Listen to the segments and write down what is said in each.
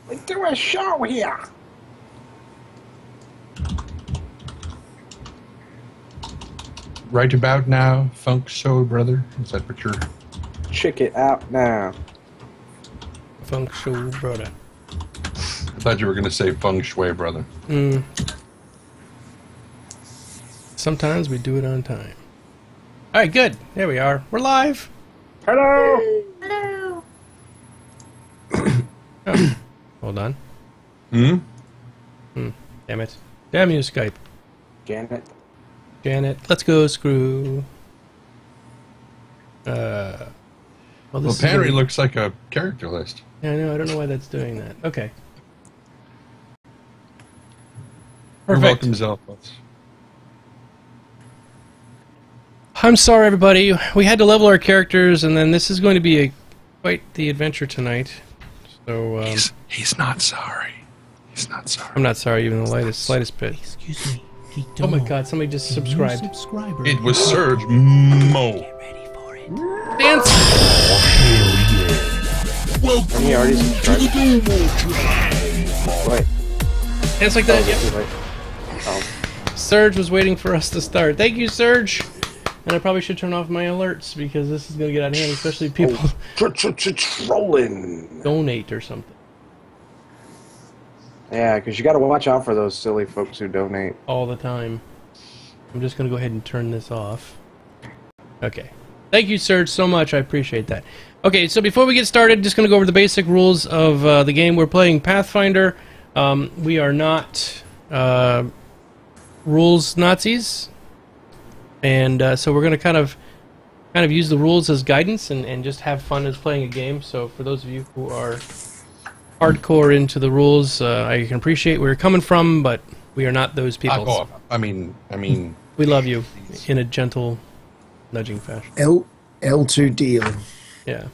We do a show here. Right about now, funk show, brother. Is that what you're... Check it out now. Funk show, brother. I thought you were going to say feng shui, brother. Sometimes we do it on time. All right, good. There we are. We're live. Hello. Hello. Oh, hold on. Damn it. Damn you, Skype. Janet, let's go, screw. Well, Panry looks like a character list. Yeah, I know. I don't know why that's doing that. Okay. Perfect. You're welcome, Zelfos. I'm sorry, everybody. We had to level our characters, and then this is going to be quite the adventure tonight. So he's not sorry. He's not sorry. I'm not sorry, even the slightest bit. Excuse me. Oh my God! Somebody just subscribed. It was Serge Mo. Get ready for it. Dance. And he already subscribed. Wait. Dance like that. Yep. Oh. Serge was waiting for us to start. Thank you, Serge. And I probably should turn off my alerts because this is going to get out of hand, especially if people Trolling. donate or something. Yeah, because you got to watch out for those silly folks who donate. All the time. I'm just going to go ahead and turn this off. Okay. Thank you, Serge, so much. I appreciate that. Okay, so before we get started, just going to go over the basic rules of the game. We're playing Pathfinder. We are not rules Nazis. And so we're going to kind of use the rules as guidance and just have fun as playing a game. So for those of you who are hardcore into the rules, I can appreciate where you're coming from, but we are not those people. I mean, we love you in a gentle, nudging fashion. L2 deal. Yeah.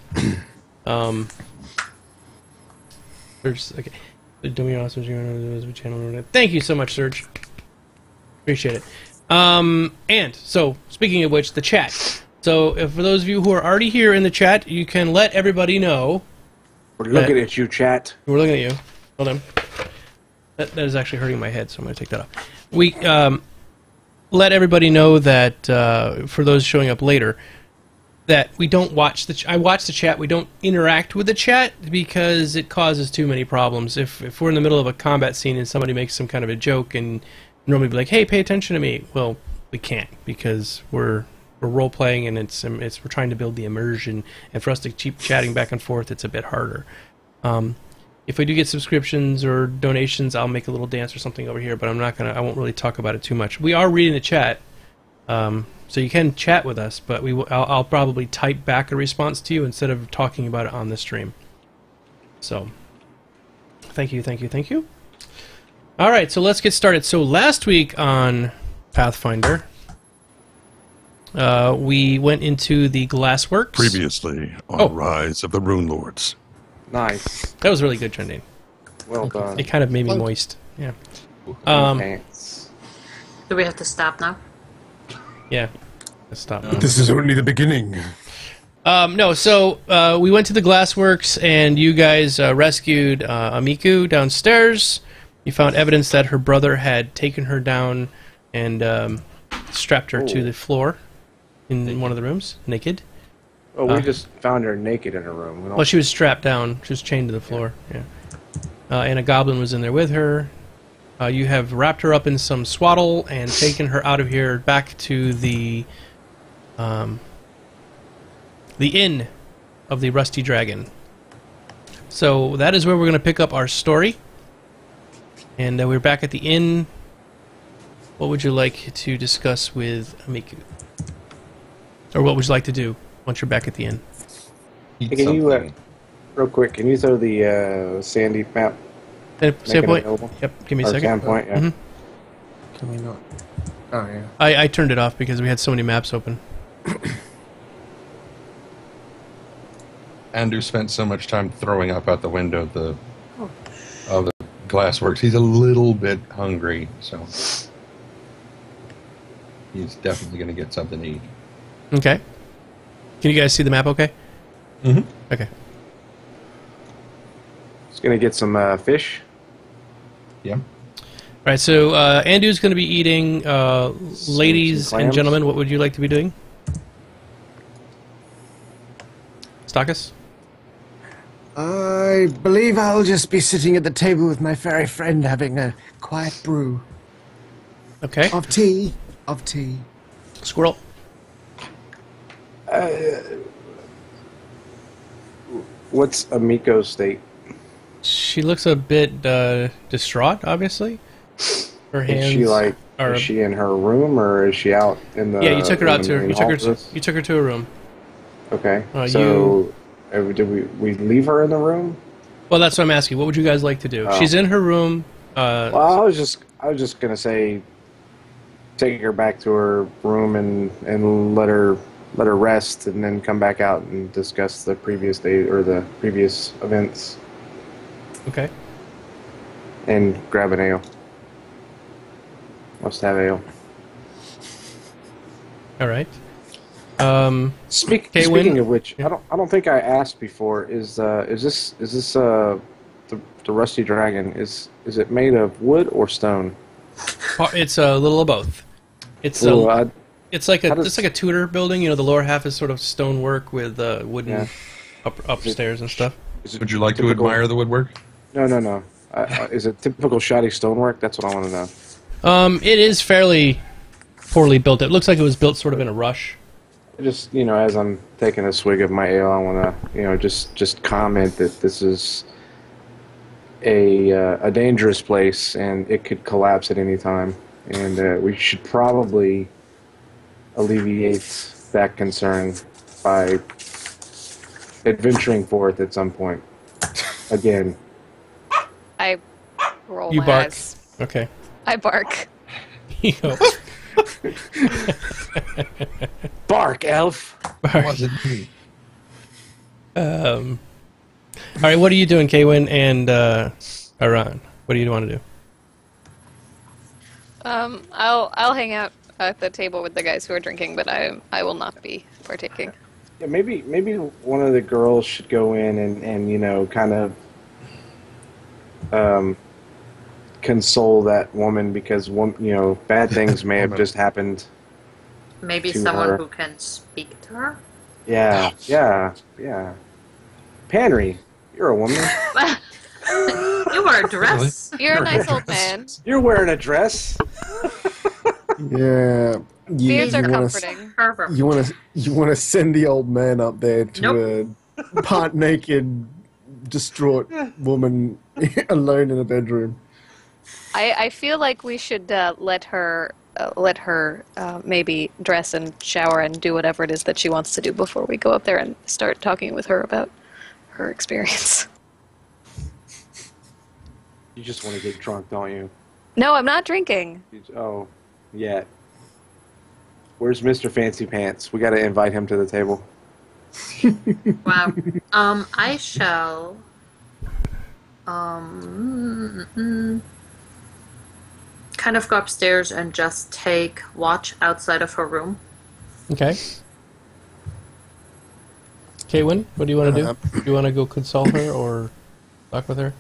There's okay. Do me awesome channel. Thank you so much, Serge. Appreciate it. And so speaking of which, the chat. So for those of you who are already here in the chat, you can let everybody know. We're looking at you, chat. We're looking at you. Hold on. That is actually hurting my head, so I'm going to take that off. We let everybody know that for those showing up later, that we don't watch the. I watch the chat. We don't interact with the chat because it causes too many problems. If we're in the middle of a combat scene and somebody makes some kind of a joke and normally be like, "Hey, pay attention to me," well, we can't because we're role playing and we're trying to build the immersion, and for us to keep chatting back and forth, it's a bit harder. If we do get subscriptions or donations, I'll make a little dance or something over here, but I won't really talk about it too much. We are reading the chat, so you can chat with us, but I'll probably type back a response to you instead of talking about it on the stream. So, thank you. All right, so let's get started. So last week on Pathfinder, we went into the Glassworks. Previously on Rise of the Runelords. Nice. That was really good, Trending. Well done. It kind of made me moist. Yeah. Thanks. Do we have to stop now? Yeah. Let's stop. This is only the beginning. No, so we went to the Glassworks, and you guys rescued Amiku downstairs. You found evidence that her brother had taken her down and strapped her to the floor in one of the rooms, naked. Oh, we just found her naked in her room. Well, she was strapped down. She was chained to the floor. Yeah. And a goblin was in there with her. You have wrapped her up in some swaddle and taken her out of here back to the inn of the Rusty Dragon. So that is where we're going to pick up our story. And we're back at the inn. What would you like to discuss with Amiku? Or what would you like to do once you're back at the inn? Hey, can you, real quick, can you throw the Sandy map? Save point? Available? Yep, give me a Or second. Sand point, yeah. Mm-hmm. Can we not? Oh, yeah. I turned it off because we had so many maps open. Andrew spent so much time throwing up out the window of the Glassworks. He's a little bit hungry, so he's definitely going to get something to eat. Okay. Can you guys see the map okay? Mm-hmm. Okay. Just gonna get some fish. Yeah. All right, so Andu's going to be eating. Ladies some and clams. gentlemen, what would you like to be doing? Stockus? I believe I'll just be sitting at the table with my fairy friend having a quiet brew. Okay. Of tea. Of tea. Squirrel? What's Amiko's state? She looks a bit distraught, obviously. Her hands Is she like? are. Is she in her room or is she out in the? Yeah, you took her in out the to. main You took her. hall? You took her to a room. Okay. You- So, did we leave her in the room? Well, that's what I'm asking. What would you guys like to do? Oh. She's in her room. Well, I was just gonna say, take her back to her room and let her rest, and then come back out and discuss the previous day or the previous events, Okay. and grab an ale. Must have ale. All right. Speaking of which, I don't think I asked before. Is this the Rusty Dragon? Is it made of wood or stone? It's a little of both. It's Ooh, it's like how does- it's like a Tudor building. You know, the lower half is sort of stonework with wooden Yeah. upstairs and stuff. is it Would you like to typical- admire the woodwork? No. Is it typical shoddy stonework? That's what I want to know. It is fairly poorly built. It looks like it was built sort of in a rush. Just as I'm taking a swig of my ale, I want to just comment that this is a dangerous place and it could collapse at any time, and we should probably alleviate that concern by adventuring forth at some point. Again, I roll You my bark. eyes. Okay. I bark. You know, bark, elf. Was it me? all right, what are you doing, Kaywin and Aran? What do you want to do? I'll hang out at the table with the guys who are drinking, but I will not be partaking. Yeah, maybe one of the girls should go in and kind of console that woman, because bad things may have just happened. Maybe To someone her. who can speak to her? Yeah. Panry, you're a woman. You wear a dress. You're a nice old man. You're wearing a dress. Yeah. Beards are wanna, comforting. Pervert. You want to send the old man up there to a part naked, distraught woman alone in a bedroom. I feel like we should let her maybe dress and shower and do whatever it is that she wants to do before we go up there and start talking with her about her experience. You just want to get drunk, don't you? No, I'm not drinking. Oh, yeah. Where's Mr. Fancy Pants? We got to invite him to the table. Wow. I shall. Kind of go upstairs and just take watch outside of her room. Okay. Kaywin, what do you want to do? Do you want to go console her or talk with her?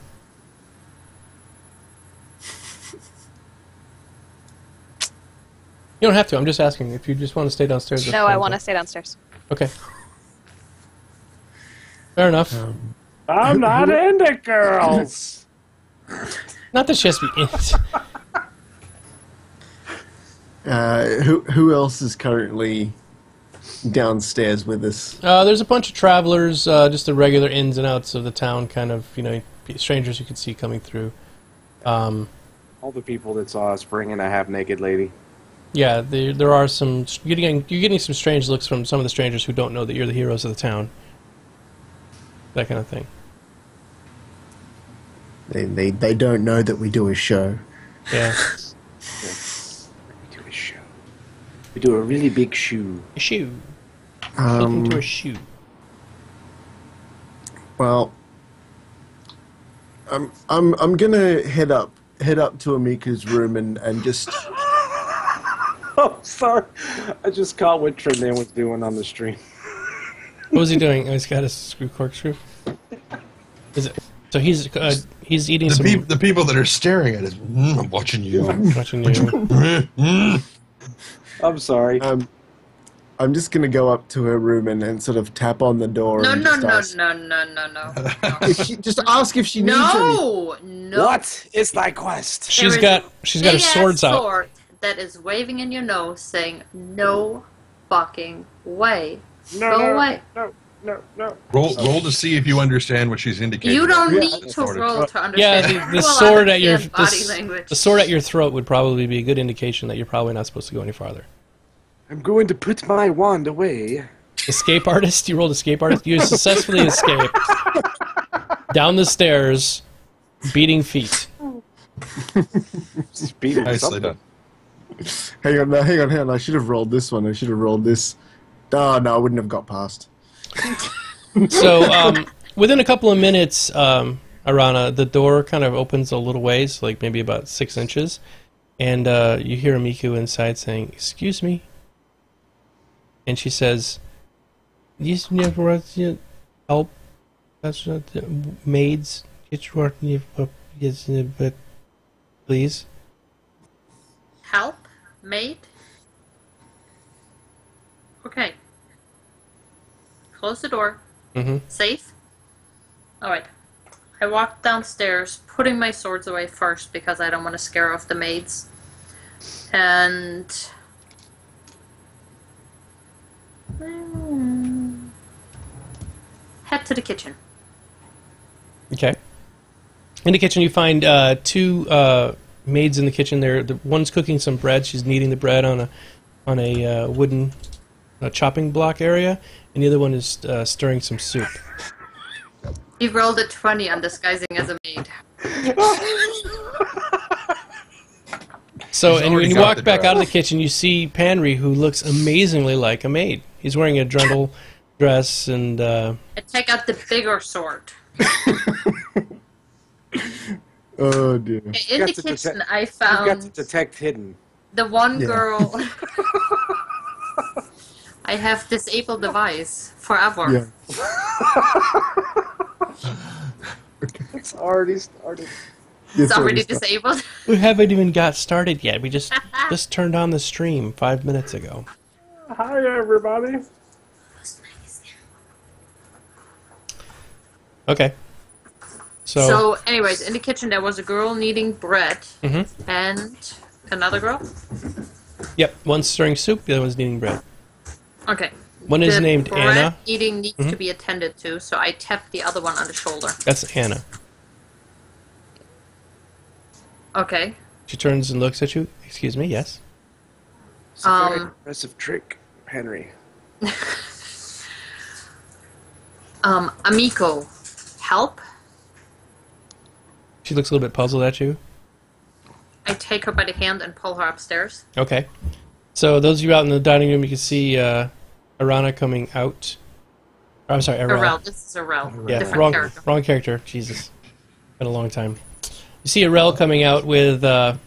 You don't have to. I'm just asking. If you just want to stay downstairs. that's No, I fine. want to stay downstairs. Okay. Fair enough. I'm not into girls. Not that she has to be in it. Who else is currently downstairs with us? There's a bunch of travelers, just the regular ins and outs of the town, kind of, strangers you could see coming through. All the people that saw us bring in a half-naked lady. Yeah, there are some. You're getting some strange looks from some of the strangers who don't know that you're the heroes of the town. That kind of thing. They don't know that we do a show. Yeah. We do a show. We do a really big shoe. A shoe. Taken to a shoe. Well, I'm gonna head up to Amika's room and just. Oh, sorry. I just caught what Trindan was doing on the stream. What was he doing? Oh, he's got a corkscrew. Is it? So he's eating The people that are staring at it, I'm watching you. watching you. I'm sorry. I'm just gonna go up to her room and sort of tap on the door. No, and no, just no, ask, no, no, no, no. Just ask if she needs anything. No, no. What is thy quest? She's got her Big-ass swords out. sword that is waving in your nose, saying, "No fucking way, go away." No. Roll to see if you understand what she's indicating. You don't Yeah, need to roll to Yeah, understand. the You will sword at your understand body language. the sword at your throat would probably be a good indication that you're probably not supposed to go any farther. I'm going to put my wand away. Escape artist. You rolled escape artist. You successfully escaped down the stairs, beating feet. Speeding Nicely something. done. Hang on. I should have rolled this one. I should have rolled this. Oh, no, I wouldn't have got past. So within a couple of minutes, Arana, the door kind of opens a little ways, like maybe about 6 inches, and you hear Miku inside saying, "Excuse me," and she says, "This never help. That's not maids. Get your yes, but please." Help, maid. Okay. Close the door. Mm-hmm. Safe? Alright. I walked downstairs, putting my swords away first because I don't want to scare off the maids. And... head to the kitchen. Okay. In the kitchen, you find two maids in the kitchen. The one's cooking some bread. She's kneading the bread on a wooden chopping block area, and the other one is stirring some soup. You rolled a 20 on disguising as a maid. So, He's and already when you got walk the back dress. out of the kitchen, you see Panry, who looks amazingly like a maid. He's wearing a drundle dress and... I take out the bigger sword. Oh, dear. In the got to kitchen, detect- I You've got to found detect hidden. the one Yeah. girl... I have disabled device forever. Yeah. It's already started. It's already disabled. we haven't even got started yet. We just turned on the stream 5 minutes ago. Hi, everybody. Okay. So, anyways, in the kitchen there was a girl kneading bread Mhm. and another girl. Yep, one's stirring soup, the other one's kneading bread. Okay. One is The named bread Anna. eating needs to be attended to, so I tapped the other one on the shoulder. That's Anna. Okay. She turns and looks at you. Excuse me, yes? It's a very impressive trick, Henry. Amico, help. She looks a little bit puzzled at you. I take her by the hand and pull her upstairs. Okay. So those of you out in the dining room, you can see Arana coming out. I'm sorry, Arel. Arel, this is Arel. Yeah, Different character. wrong character. Jesus. Been a long time. You see Arel coming out with Anna.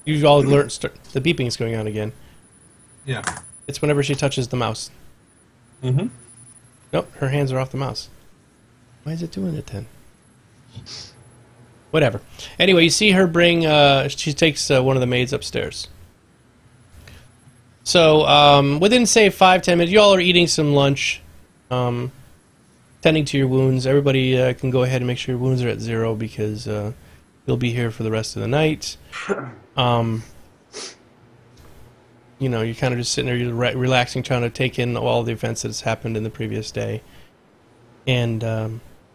You all learned the beeping is going on again. Yeah. It's whenever she touches the mouse. Mm-hmm. Nope, her hands are off the mouse. Why is it doing it then? Whatever. Anyway, you see her bring... she takes one of the maids upstairs. So, within, say, 5-10 minutes, you all are eating some lunch, tending to your wounds. Everybody can go ahead and make sure your wounds are at 0 because you'll be here for the rest of the night. You know, you're kind of just sitting there, you're relaxing, trying to take in all the events that has happened in the previous day. And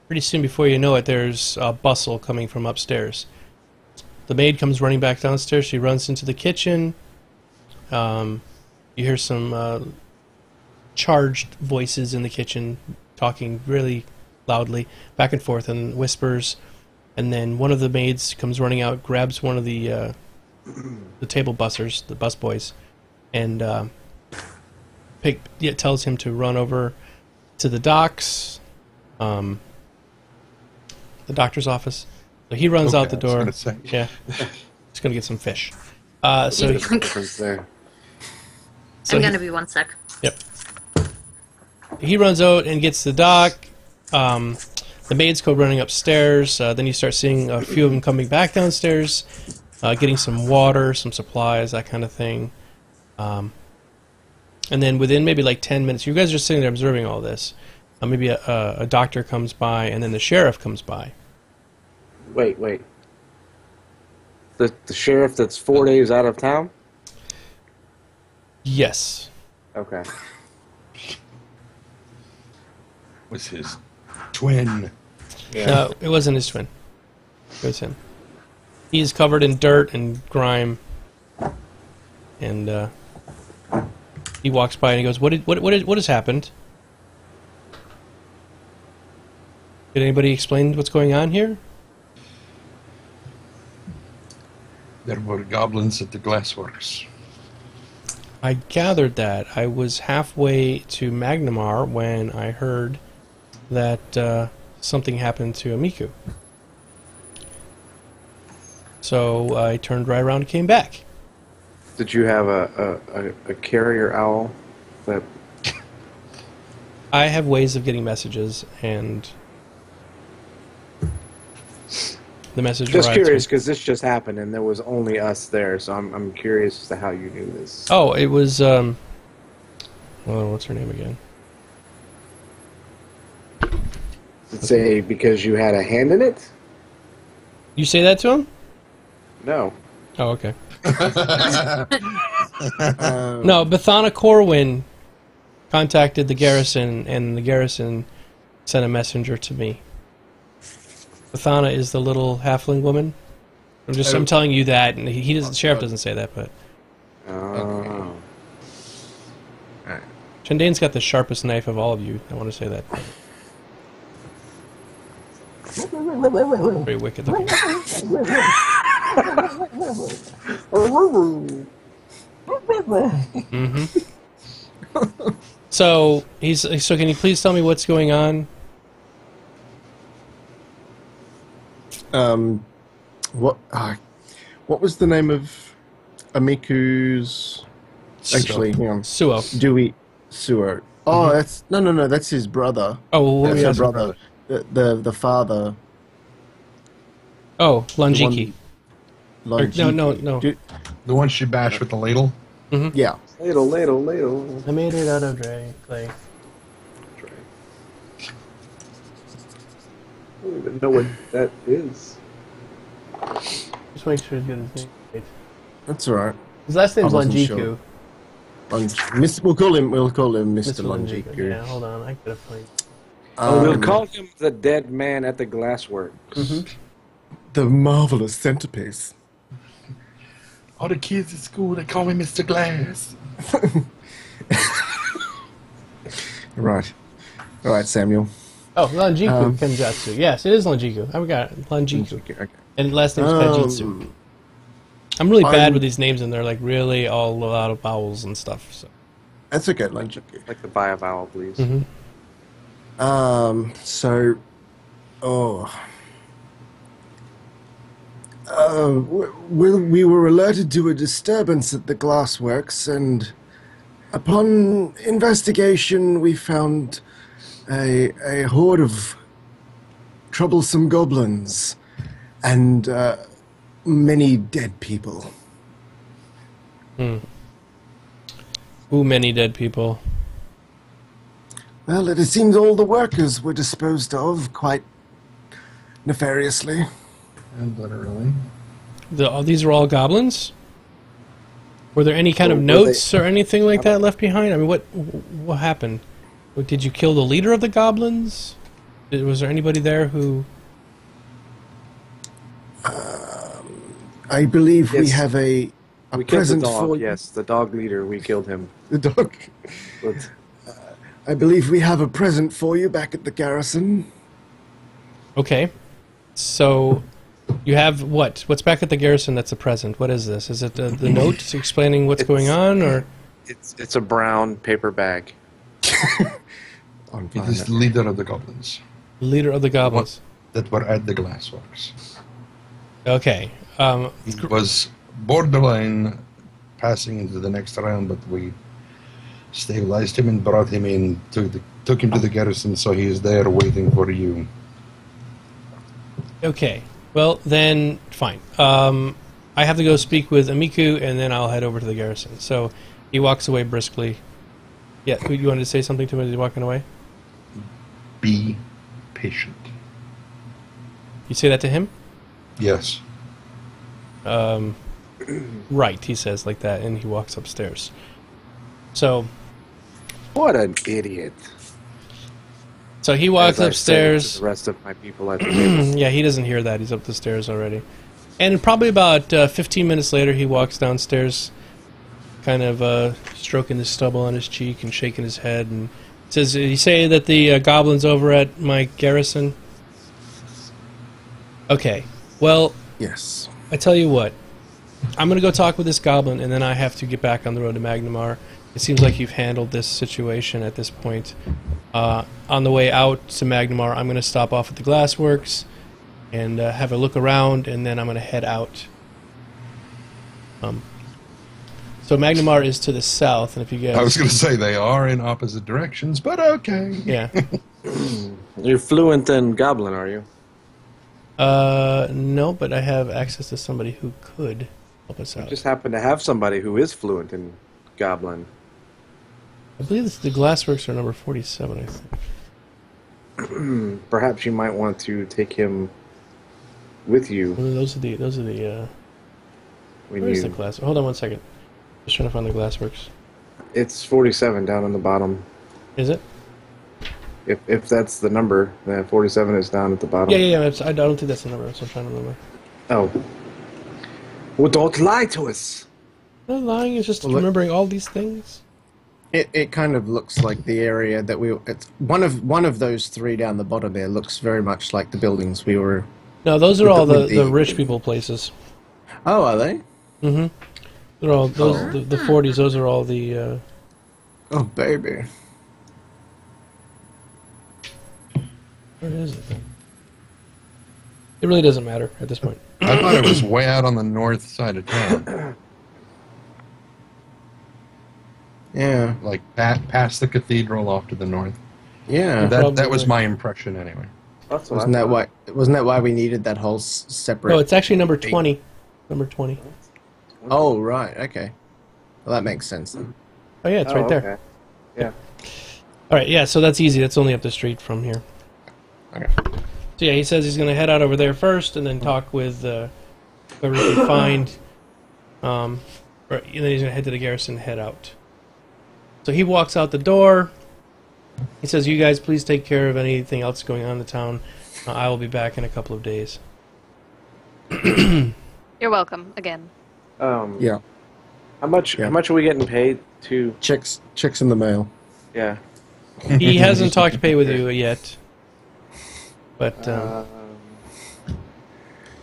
pretty soon, before you know it, there's a bustle coming from upstairs. The maid comes running back downstairs. She runs into the kitchen. You hear some charged voices in the kitchen talking really loudly, back and forth, and whispers. And then one of the maids comes running out, grabs one of the table bussers, the busboys, and tells him to run over to the docks, the doctor's office. So he runs out the door. I was gonna say. Yeah, just gonna get some fish. So There's a difference there. so I'm he- gonna be 1 sec. Yep. He runs out and gets the dock, The maids go running upstairs. Then you start seeing a few of them coming back downstairs, getting some water, some supplies, that kind of thing. And then within maybe like 10 minutes, you guys are sitting there observing all this. Maybe a doctor comes by, and then the sheriff comes by. Wait. The sheriff that's 4 days out of town? Yes. Okay. Was his twin. Yeah. No, it wasn't his twin. It was him. He's covered in dirt and grime, and he walks by and he goes, "What has happened? Did anybody explain what's going on here?" There were goblins at the glassworks. I gathered that. I was halfway to Magnamar when I heard that something happened to Amiku. So I turned right around and came back. Did you have a carrier owl that... I have ways of getting messages, and the message Just arrived curious, to me. because this just happened and there was only us there, so I'm curious as to how you knew this. Oh, it was, what's her name again? Did it say because you had a hand in it? You say that to him? No. Oh, okay. No, Bethana Corwin contacted the garrison, and the garrison sent a messenger to me. Bethana is the little halfling woman. I'm telling you that, and he doesn't. The sheriff doesn't say that, but Oh. Chandane's got the sharpest knife of all of you. I want to say that. Very wicked looking. So So can you please tell me what's going on? What was the name of Amiku's? Actually, hang on. Suo. Dewey Suo. Oh, that's no. That's his brother. Oh, well, That's yeah. her brother. The father. Oh, Lanjiki. No. The one she bashed with the ladle? Yeah. Ladle. I made it out of clay. I don't even know what that is. Just make sure he's got his name right. That's all right. His last name's I wasn't Lanjiku. sure. We'll call him Mr. Lanjiku. Yeah, hold on. I gotta find. We'll call him the dead man at the glassworks. The marvelous centerpiece. All the kids at school, they call me Mr. Glass. Right. All right, Samuel. Oh, Lanjiku Kenjutsu. Yes, it is Lanjiku. I forgot it. Lanjiku. Okay. And last name's Pajitsu. I'm really bad with these names, and they're like really all a lot of vowels and stuff. So. That's okay, Lanjiku. Like the buy a vowel, please. We were alerted to a disturbance at the glassworks, and upon investigation, we found a horde of troublesome goblins and many dead people. Ooh, many dead people. Well, it seems all the workers were disposed of quite nefariously. And literally. These are all goblins? Were there any kind of Were notes or anything like that left behind? I mean, what happened? Did you kill the leader of the goblins? Was there anybody there who... I believe we Yes. have a We killed the present dog, for yes. The dog leader, we killed him. the dog. But I believe we have a present for you back at the garrison. Okay. So, you have what? What's back at the garrison that's a present? What is this? Is it the note explaining what's going on, or...? it's a brown paper bag. It is the leader of the goblins Leader of the goblins. that were at the glassworks. Okay. He was borderline passing into the next round, but we stabilized him and brought him in to the took him to the garrison, so he is there waiting for you. Okay. Well, then, fine. I have to go speak with Amiku, and then I'll head over to the garrison. So he walks away briskly. Yeah, you wanted to say something to him as he's walking away? Be patient. You say that to him? Yes. Right, he says like that, and he walks upstairs. So... What an idiot. So he walks As I said upstairs. to the rest of my people at the table. Yeah, he doesn't hear that. He's up the stairs already. And probably about 15 minutes later, he walks downstairs, kind of stroking the stubble on his cheek and shaking his head, and says, "Did you say that the goblin's over at my garrison?" Okay. Well, Yes. I tell you what. I'm going to go talk with this goblin, and then I have to get back on the road to Magnamar. It seems like you've handled this situation at this point. On the way out to Magnamar, I'm going to stop off at the Glassworks and have a look around, and then I'm going to head out. So Magnamar is to the south, and if you guys... I was going to say they are in opposite directions, but okay. Yeah. You're fluent in Goblin, are you? No, but I have access to somebody who could help us out. Just happen to have somebody who is fluent in Goblin. I believe the Glassworks are number 47, I think. Perhaps you might want to take him with you Those are the when where's the you. glass? Hold on one second. Just trying to find the Glassworks. It's 47 down on the bottom. Is it? If that's the number, then 47 is down at the bottom. Yeah. I don't think that's the number. So I'm trying to remember. Oh. Well, don't lie to us. No lying is just Well, remembering all these things. It kind of looks like the area that it's one of those three down the bottom there looks very much like the buildings we were. No, those are With all the- the, with the the- rich people places. Oh, are they? Mm-hmm. They're all those the 40s. Those are all the. Oh, baby. Where is it? It really doesn't matter at this point. I thought it was way out on the north side of town. Yeah. Like past the cathedral off to the north. Yeah. That was Probably. my impression anyway. That's what Wasn't I that thought. Wasn't that why we needed that whole separate? No, it's actually number 20. Number 20. Oh, right. Okay. Well, that makes sense then. Oh yeah, it's right there. Okay. Yeah. All right, yeah. So that's easy. That's only up the street from here. Okay. So yeah, he says he's going to head out over there first, and then talk with whoever he can find. And then he's going to head to the garrison and head out. So he walks out the door. He says, "You guys, please take care of anything else going on in the town. I will be back in a couple of days." You're welcome again. Yeah. How much? Yeah. How much are we getting paid to? Chicks in the mail. Yeah. He hasn't talked to pay with you yet, but you can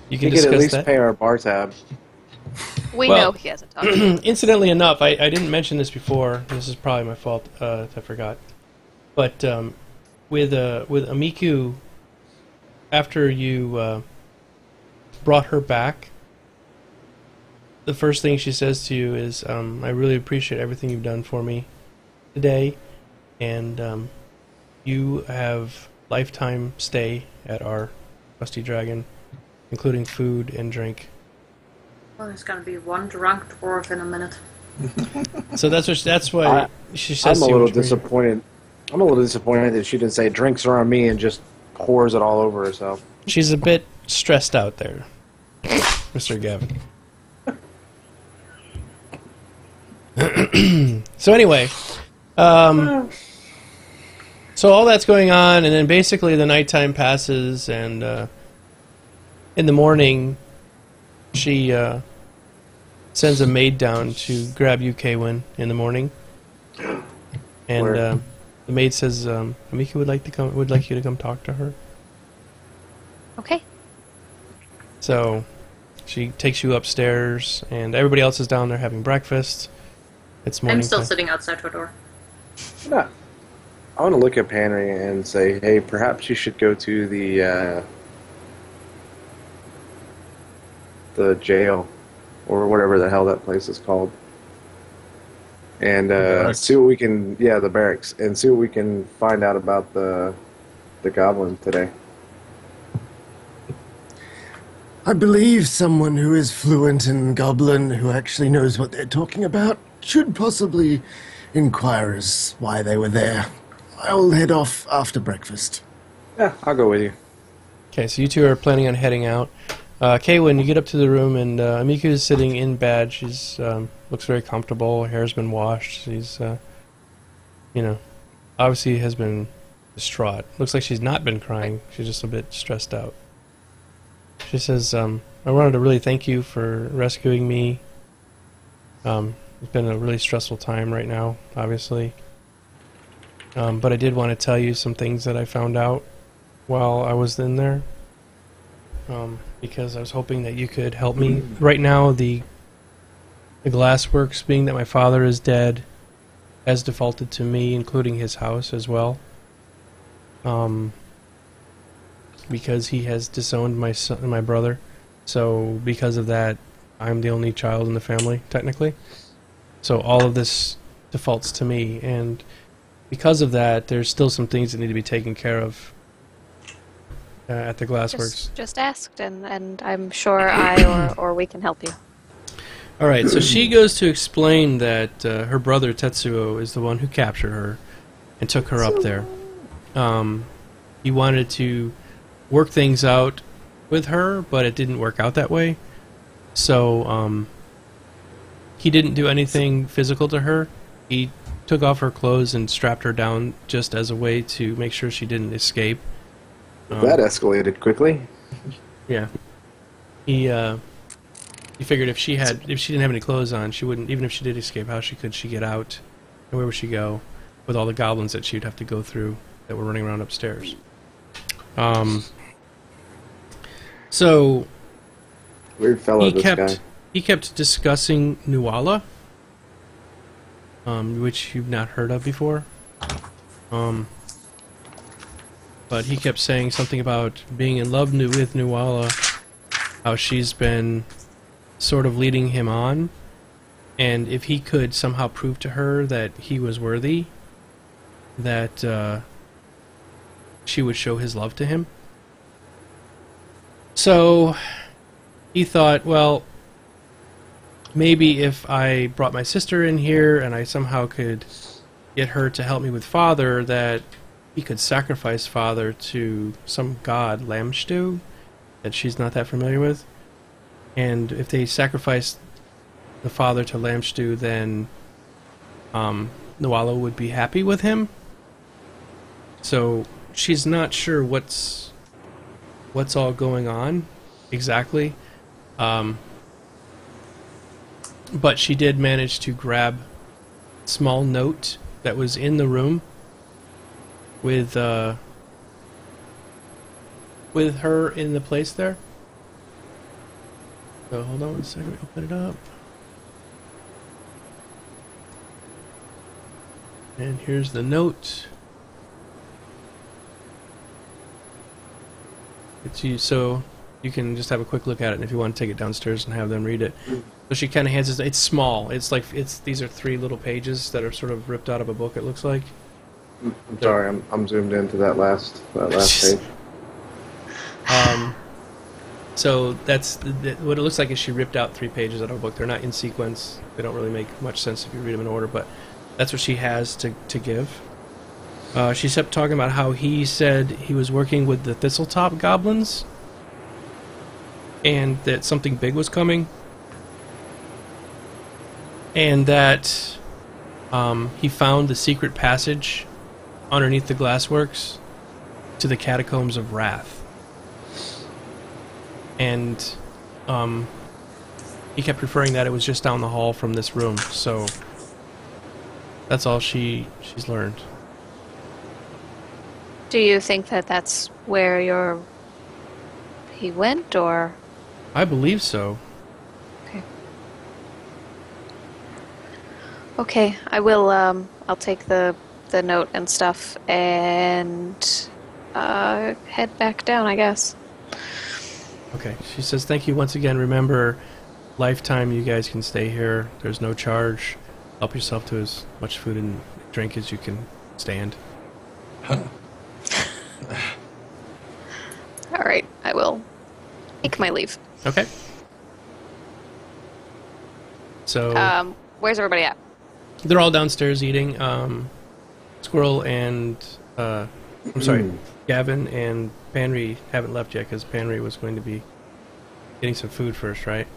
We could at discuss least that. pay our bar tab. We Well- know he hasn't talked to us. Incidentally enough, I didn't mention this before. This is probably my fault. I forgot. But with Amiku, after you brought her back, the first thing she says to you is, "I really appreciate everything you've done for me today, and you have lifetime stay at our Rusty Dragon, including food and drink." Well, there's gonna be one drunk dwarf in a minute. So that's why she says I'm a to you, little which brings- disappointed. I'm a little disappointed that she didn't say drinks are on me and just pours it all over herself. She's a bit stressed out there, Mr. Gavin. So anyway, so all that's going on, and then basically the nighttime passes, and in the morning, she sends a maid down to grab you, Kaywin, in the morning, and Where? the maid says, "Amika would like you to come talk to her." Okay. So she takes you upstairs, and everybody else is down there having breakfast. It's morning. I'm still time. sitting outside her door. Yeah. I want to look at Henry and say, hey, perhaps you should go to the jail, or whatever the hell that place is called. and barracks? see what we can. Yeah, the barracks, and see what we can find out about the goblin today. I believe someone who is fluent in Goblin, who actually knows what they're talking about, should possibly inquire as why they were there. I'll head off after breakfast. Yeah, I'll go with you. Okay, so you two are planning on heading out. Kay, when you get up to the room, and Miku is sitting in bed. She's looks very comfortable. Her hair's been washed. She's, obviously has been distraught. Looks like she's not been crying. She's just a bit stressed out. She says, I wanted to really thank you for rescuing me. It's been a really stressful time right now, obviously. But I did want to tell you some things that I found out while I was in there. Because I was hoping that you could help me. Right now, the glassworks, being that my father is dead, has defaulted to me, including his house as well. Because he has disowned my son, my brother. So because of that, I'm the only child in the family, technically. So all of this defaults to me, and because of that, there's still some things that need to be taken care of at the glassworks. Just asked, and I'm sure I or we can help you. All right, so she goes to explain that her brother Tetsuo is the one who captured her and took her up there. He wanted to work things out with her, but it didn't work out that way. So he didn't do anything physical to her. He took off her clothes and strapped her down just as a way to make sure she didn't escape. That escalated quickly. Yeah. He figured if she didn't have any clothes on, she wouldn't. Even if she did escape, how could she get out? And where would she go with all the goblins that she'd have to go through that were running around upstairs? So Weird fellow, this guy. he kept discussing Nuala, which you've not heard of before. But he kept saying something about being in love with Nuala, how she's been sort of leading him on, and if he could somehow prove to her that he was worthy, that she would show his love to him. So he thought, well, maybe if I brought my sister in here and I somehow could get her to help me with Father, that he could sacrifice Father to some god, Lamstu, that she's not that familiar with. And if they sacrificed the Father to Lamstu, then Nuala would be happy with him. So she's not sure what's all going on exactly. But she did manage to grab a small note that was in the room with her in the place there. So hold on one second, let me open it up. And here's the note. It's you, so you can just have a quick look at it, and if you want to take it downstairs and have them read it. So she kind of hands it. It's small. These are 3 little pages that are sort of ripped out of a book. It looks like. I'm sorry, I'm zoomed into that last page. So that's what it looks like. Is she ripped out 3 pages out of a book? They're not in sequence. They don't really make much sense if you read them in order. But that's what she has to give. She kept talking about how he said he was working with the Thistletop goblins, and that something big was coming, and that he found the secret passage underneath the glassworks to the Catacombs of Wrath. And he kept referring that it was just down the hall from this room. So that's all she's learned. Do you think that that's where he went, or? I believe so. Okay, I will. I'll take the note and stuff and head back down, I guess. Okay. She says, "Thank you once again. Remember, lifetime. You guys can stay here. There's no charge. Help yourself to as much food and drink as you can stand. All right, I will take my leave. Okay. So Where's everybody at? they're all downstairs eating. Squirrel and I'm sorry, Gavin and Panry haven't left yet because Panry was going to be getting some food first, right?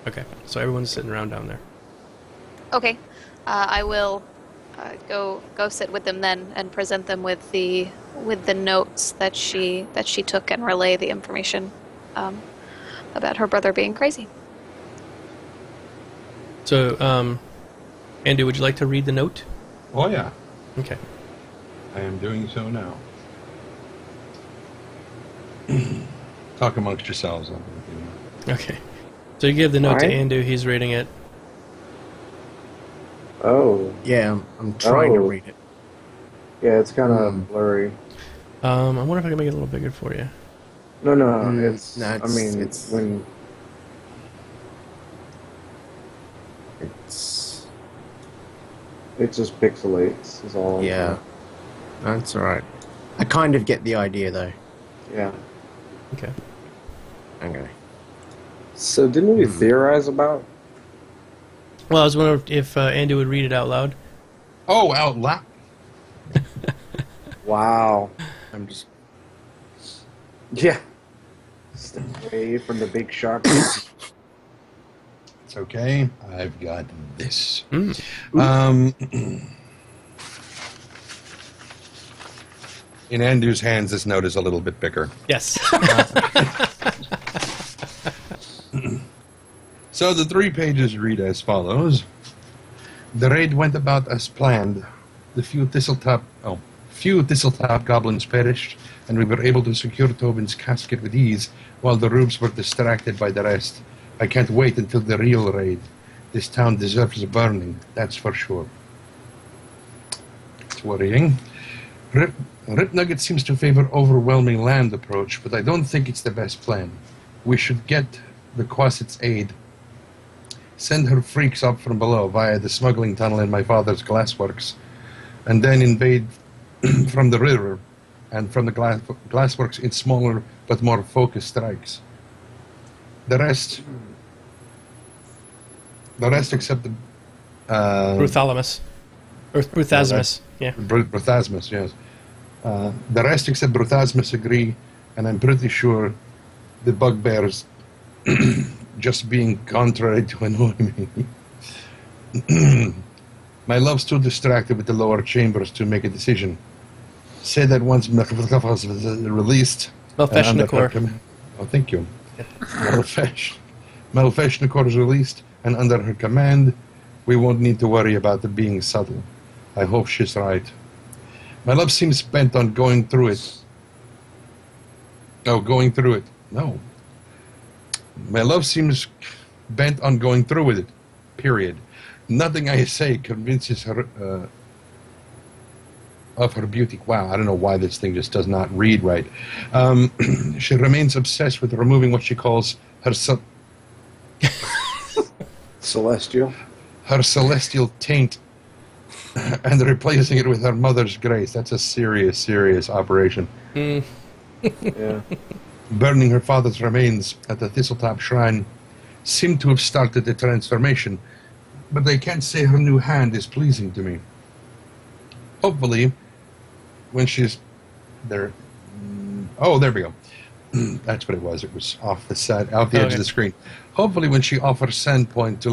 Okay, so everyone's sitting around down there. Okay, I will go sit with them then and present them with the notes that she took and relay the information about her brother being crazy. So, Andy, would you like to read the note? Oh, yeah. Okay. I am doing so now. Talk amongst yourselves. Okay. So you give the note to Alright. Andu, he's reading it. Oh, Yeah, I'm trying to Oh. read it. yeah, it's kind of blurry. I wonder if I can make it a little bigger for you. No, No, I mean, it's when it's it just pixelates is all. yeah. That's all right. I kind of get the idea though. Yeah. Okay. Okay. So didn't we theorize about? Well, I was wondering if Andy would read it out loud. Oh, out loud. Wow. I'm just Yeah. Stay away from the big shark. It's okay. I've got this. Mm. In Andu's hands, this note is a little bit bigger. Yes. So the 3 pages read as follows. The raid went about as planned. The few Thistletop goblins perished, and we were able to secure Tobin's casket with ease, while the rubes were distracted by the rest. I can't wait until the real raid. This town deserves burning, that's for sure. It's worrying. Rip Nugget seems to favor overwhelming land approach, but I don't think it's the best plan. We should get the Quasit's aid. Send her freaks up from below via the smuggling tunnel in my father's glassworks, and then invade from the river and from the glassworks in smaller but more focused strikes. The rest except the Bruthalamus. Or Bruthasmus. Yeah. Bruthasmus, yes. The rest except Bruthasmus agree, and I'm pretty sure the bugbears just being contrary to annoy me. My love's too distracted with the lower chambers to make a decision. Say that once Melfesh was released... Melfesh-Nakor. Oh, thank you. Melfesh-Nakor is released, and under her command, we won't need to worry about it being subtle. I hope she's right. My love seems bent on going through it. Oh, going through it. No. My love seems bent on going through with it. Period. Nothing I say convinces her of her beauty. Wow, I don't know why this thing just does not read right. She remains obsessed with removing what she calls her Celestial. her celestial taint and replacing it with her mother's grace. That's a serious, serious operation. Yeah. Burning her father's remains at the Thistletop Shrine seemed to have started the transformation, but I can't say her new hand is pleasing to me. Hopefully, when she's there... Oh, there we go. That's what it was. It was off the edge of the screen. Hopefully, when she offers Sandpoint to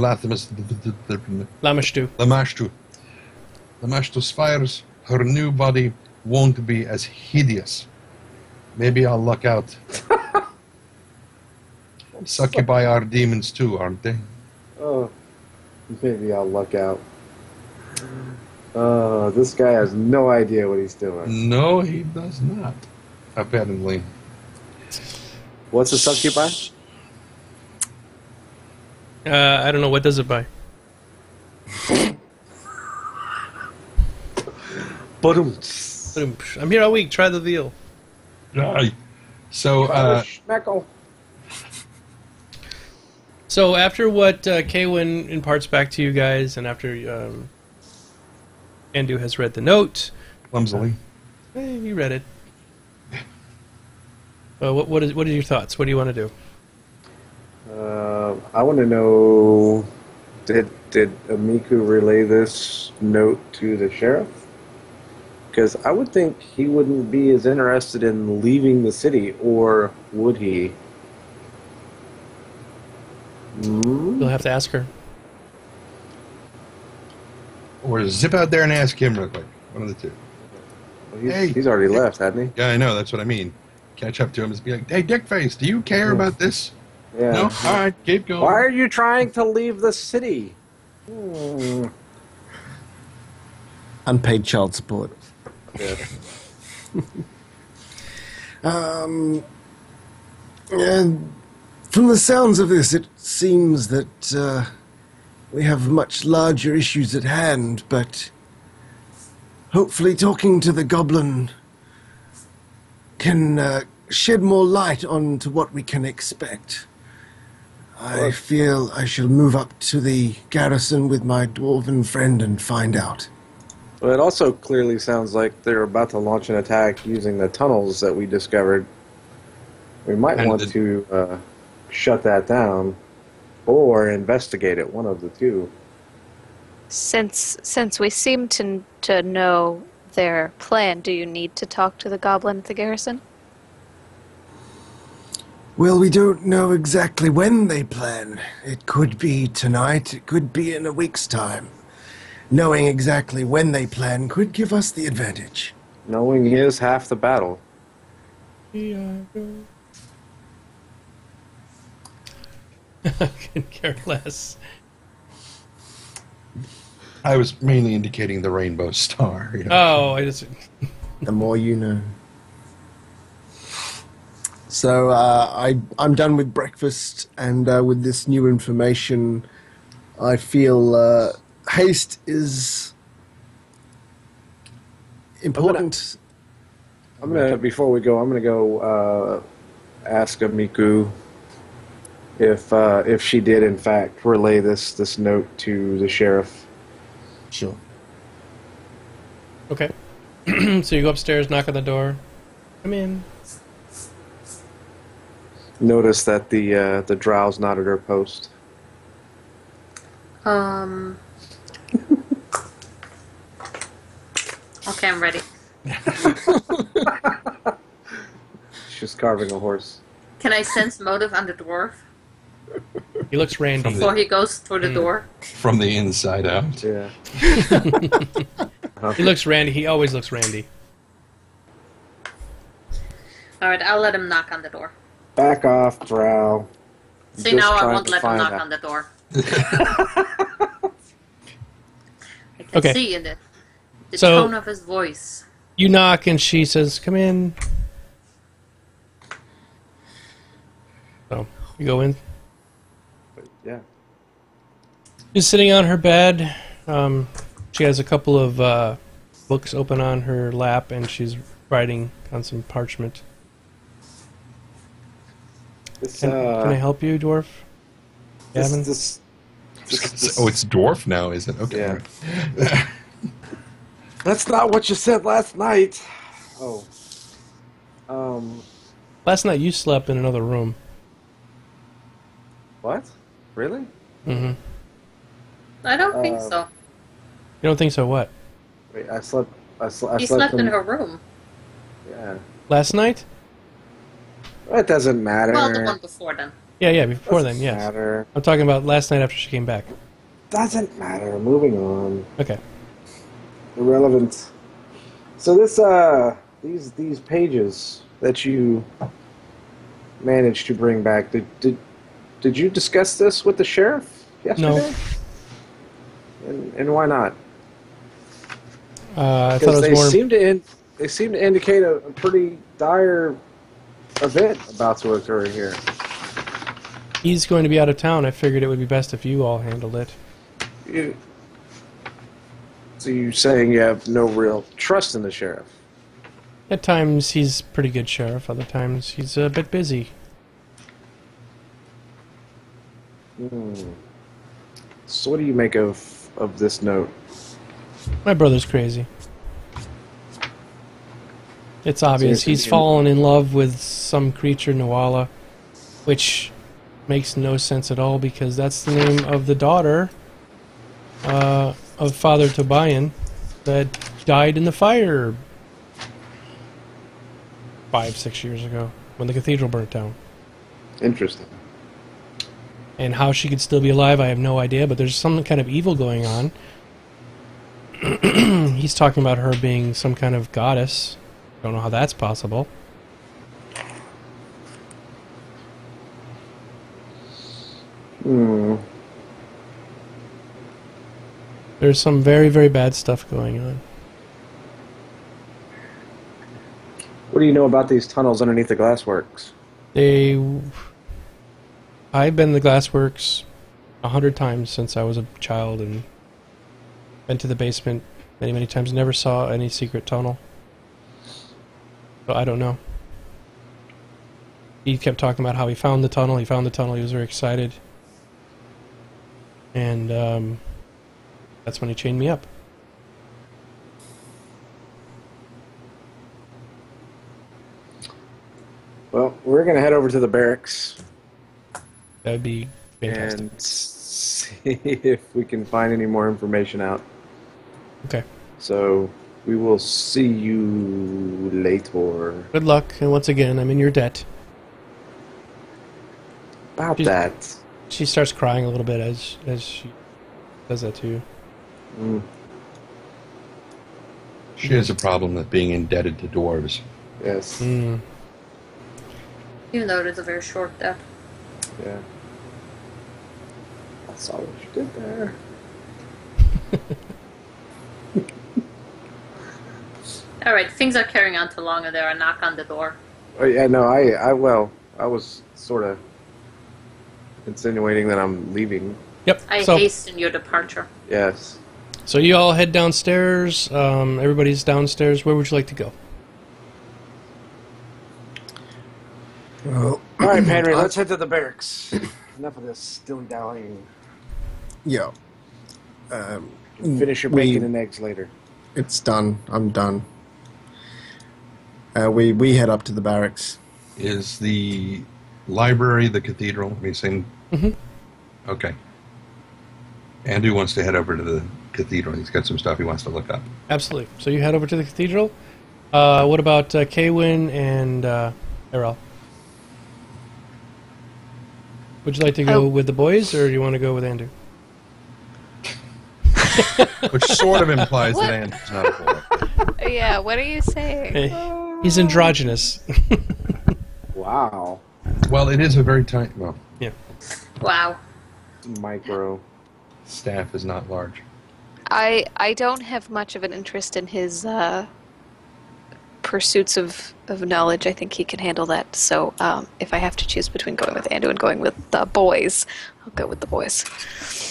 Lamashtu's fires, her new body won't be as hideous. Maybe I'll luck out. Succubi are demons too, aren't they? Oh, maybe I'll luck out. Oh, this guy has no idea what he's doing. No, he does not. Apparently. What's a succubi? I don't know. What does it buy? I'm here all week. Try the veal. Aye. So, Schmeckle. So after what Kaywin imparts back to you guys, and after Andu has read the note, Clumsily. You read it. What are your thoughts? What do you want to do? I want to know, did Amiku relay this note to the sheriff? Because I would think he wouldn't be as interested in leaving the city, or would he? You'll have to ask her. Or zip out there and ask him real quick. One of the two. Well, he's already left, hasn't he? Yeah, I know. That's what I mean. Catch up to him and be like, hey, Dickface, do you care about this? Yeah. No? All right, keep going. Why are you trying to leave the city? Unpaid child support. Yeah. And from the sounds of this, it seems that we have much larger issues at hand, but hopefully talking to the goblin can shed more light onto what we can expect. I feel I shall move up to the garrison with my dwarven friend and find out. Well, it also clearly sounds like they're about to launch an attack using the tunnels that we discovered. We might want to shut that down or investigate it, one of the two. Since we seem to know their plan, do you need to talk to the goblin at the garrison? Well, we don't know exactly when they plan. It could be tonight, it could be in a week's time. Knowing exactly when they plan could give us the advantage. Knowing is half the battle. Could care less. I was mainly indicating the rainbow star. You know. Oh, I just... The more you know. So I'm done with breakfast, and with this new information, I feel haste is important. Before we go, I'm gonna go ask Amiku if she did in fact relay this note to the sheriff. Sure. Okay. So you go upstairs, knock on the door. Come in. Notice that the drow's not at her post. Okay, I'm ready. She's carving a horse. Can I sense motive on the dwarf He looks randy. before he goes through the door? From the inside out. Yeah. He looks randy. He always looks randy. Alright, I'll let him knock on the door. Back off, drow. See, Just now I trying won't to let him find knock out. on the door. I can Okay. see in the So- tone of his voice. You knock, and she says, "Come in." So you go in. Yeah. She's sitting on her bed. She has a couple of books open on her lap, and she's writing on some parchment. This, Can I help you, dwarf? Gavin? this, Oh, it's dwarf now, is it? Okay. Yeah. That's not what you said last night. Oh. Last night you slept in another room. What? Really? Mm-hmm. You I don't think so. don't think so? What? Wait, I slept He slept in her room. Yeah. Last night? It doesn't matter. Well, the one before then. Yeah, before Doesn't then, yes. matter. I'm talking about last night after she came back. Doesn't matter. Moving on. Okay. Irrelevant. So these pages that you managed to bring back, did you discuss this with the sheriff yesterday? No. And why not? I thought Because it was more... they seem to indicate a pretty dire event about to occur here. He's going to be out of town. I figured it would be best if you all handled it. So you're saying you have no real trust in the sheriff? At times he's pretty good sheriff. Other times he's a bit busy. Hmm. So what do you make of this note? My brother's crazy. It's obvious. Seems to He's be- fallen in love with some creature, Noala, which makes no sense at all because that's the name of the daughter of Father Tobian that died in the fire 5-6 years ago when the cathedral burnt down. Interesting. And how she could still be alive, I have no idea, but there's some kind of evil going on. He's talking about her being some kind of goddess. Don't know how that's possible. Hmm. There's some very, very bad stuff going on. What do you know about these tunnels underneath the glassworks? I've been to the glassworks 100 times since I was a child and been to the basement many, many times. Never saw any secret tunnel. So I don't know. He kept talking about how he found the tunnel. He found the tunnel. He was very excited. And that's when he chained me up. Well, we're going to head over to the barracks That would be fantastic. and see if we can find any more information out. Okay. So we will see you later. Good luck. And once again, I'm in your debt. About She's- that. She starts crying a little bit as she does that to you. Mm, She has a problem with being indebted to dwarves. yes. Mm. Even though it is a very short death. Yeah. I saw what you did there. Alright, things are carrying on too long and there. A knock on the door. Oh, yeah, no, I was sort of insinuating that I'm leaving. Yep. I So, hasten your departure. Yes. so you all head downstairs. Everybody's downstairs. Where would you like to go? Well, All right, Henry, let's head to the barracks. Enough of this dilly-dallying. yeah. Finish your bacon and eggs later. It's done. I'm done. We head up to the barracks. Is the library the cathedral? Are you saying? Mhm. Okay. Andrew wants to head over to the cathedral. He's got some stuff he wants to look up. Absolutely. So you head over to the cathedral. What about Kaywin and Errol? Would you like to go with the boys, or do you want to go with Andrew? Which sort of implies What? that Andrew's not a boy. Yeah, what are you saying? He's androgynous. Wow. Well, it is a very tiny... Well, Yeah. Wow. Micro. staff is not large. I don't have much of an interest in his pursuits of knowledge. I think he can handle that. So if I have to choose between going with Andrew and going with the boys, I'll go with the boys.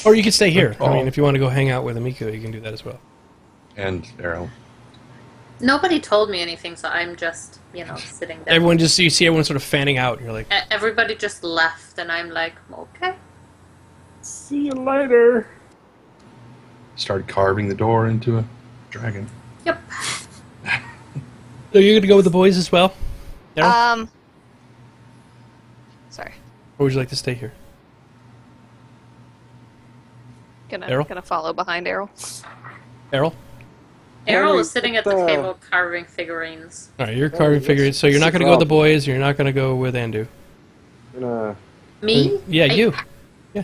Or you could stay here. I Oh. mean, if you want to go hang out with Amiko, you can do that as well. And Errol. Nobody told me anything, so I'm just, sitting there. Everyone you see everyone sort of fanning out, and you're like, Everybody just left, and I'm like, okay. See you later. Start carving the door into a dragon. Yep. so you're going to go with the boys as well? Errol? Sorry. Or would you like to stay here? Errol? Gonna follow behind Errol. Errol? Errol Henry, is sitting at what the the- table carving figurines. All right, you're carving figures. So you're not going to go with the boys, you're not going to go with Andrew. Gonna Me? Yeah, you.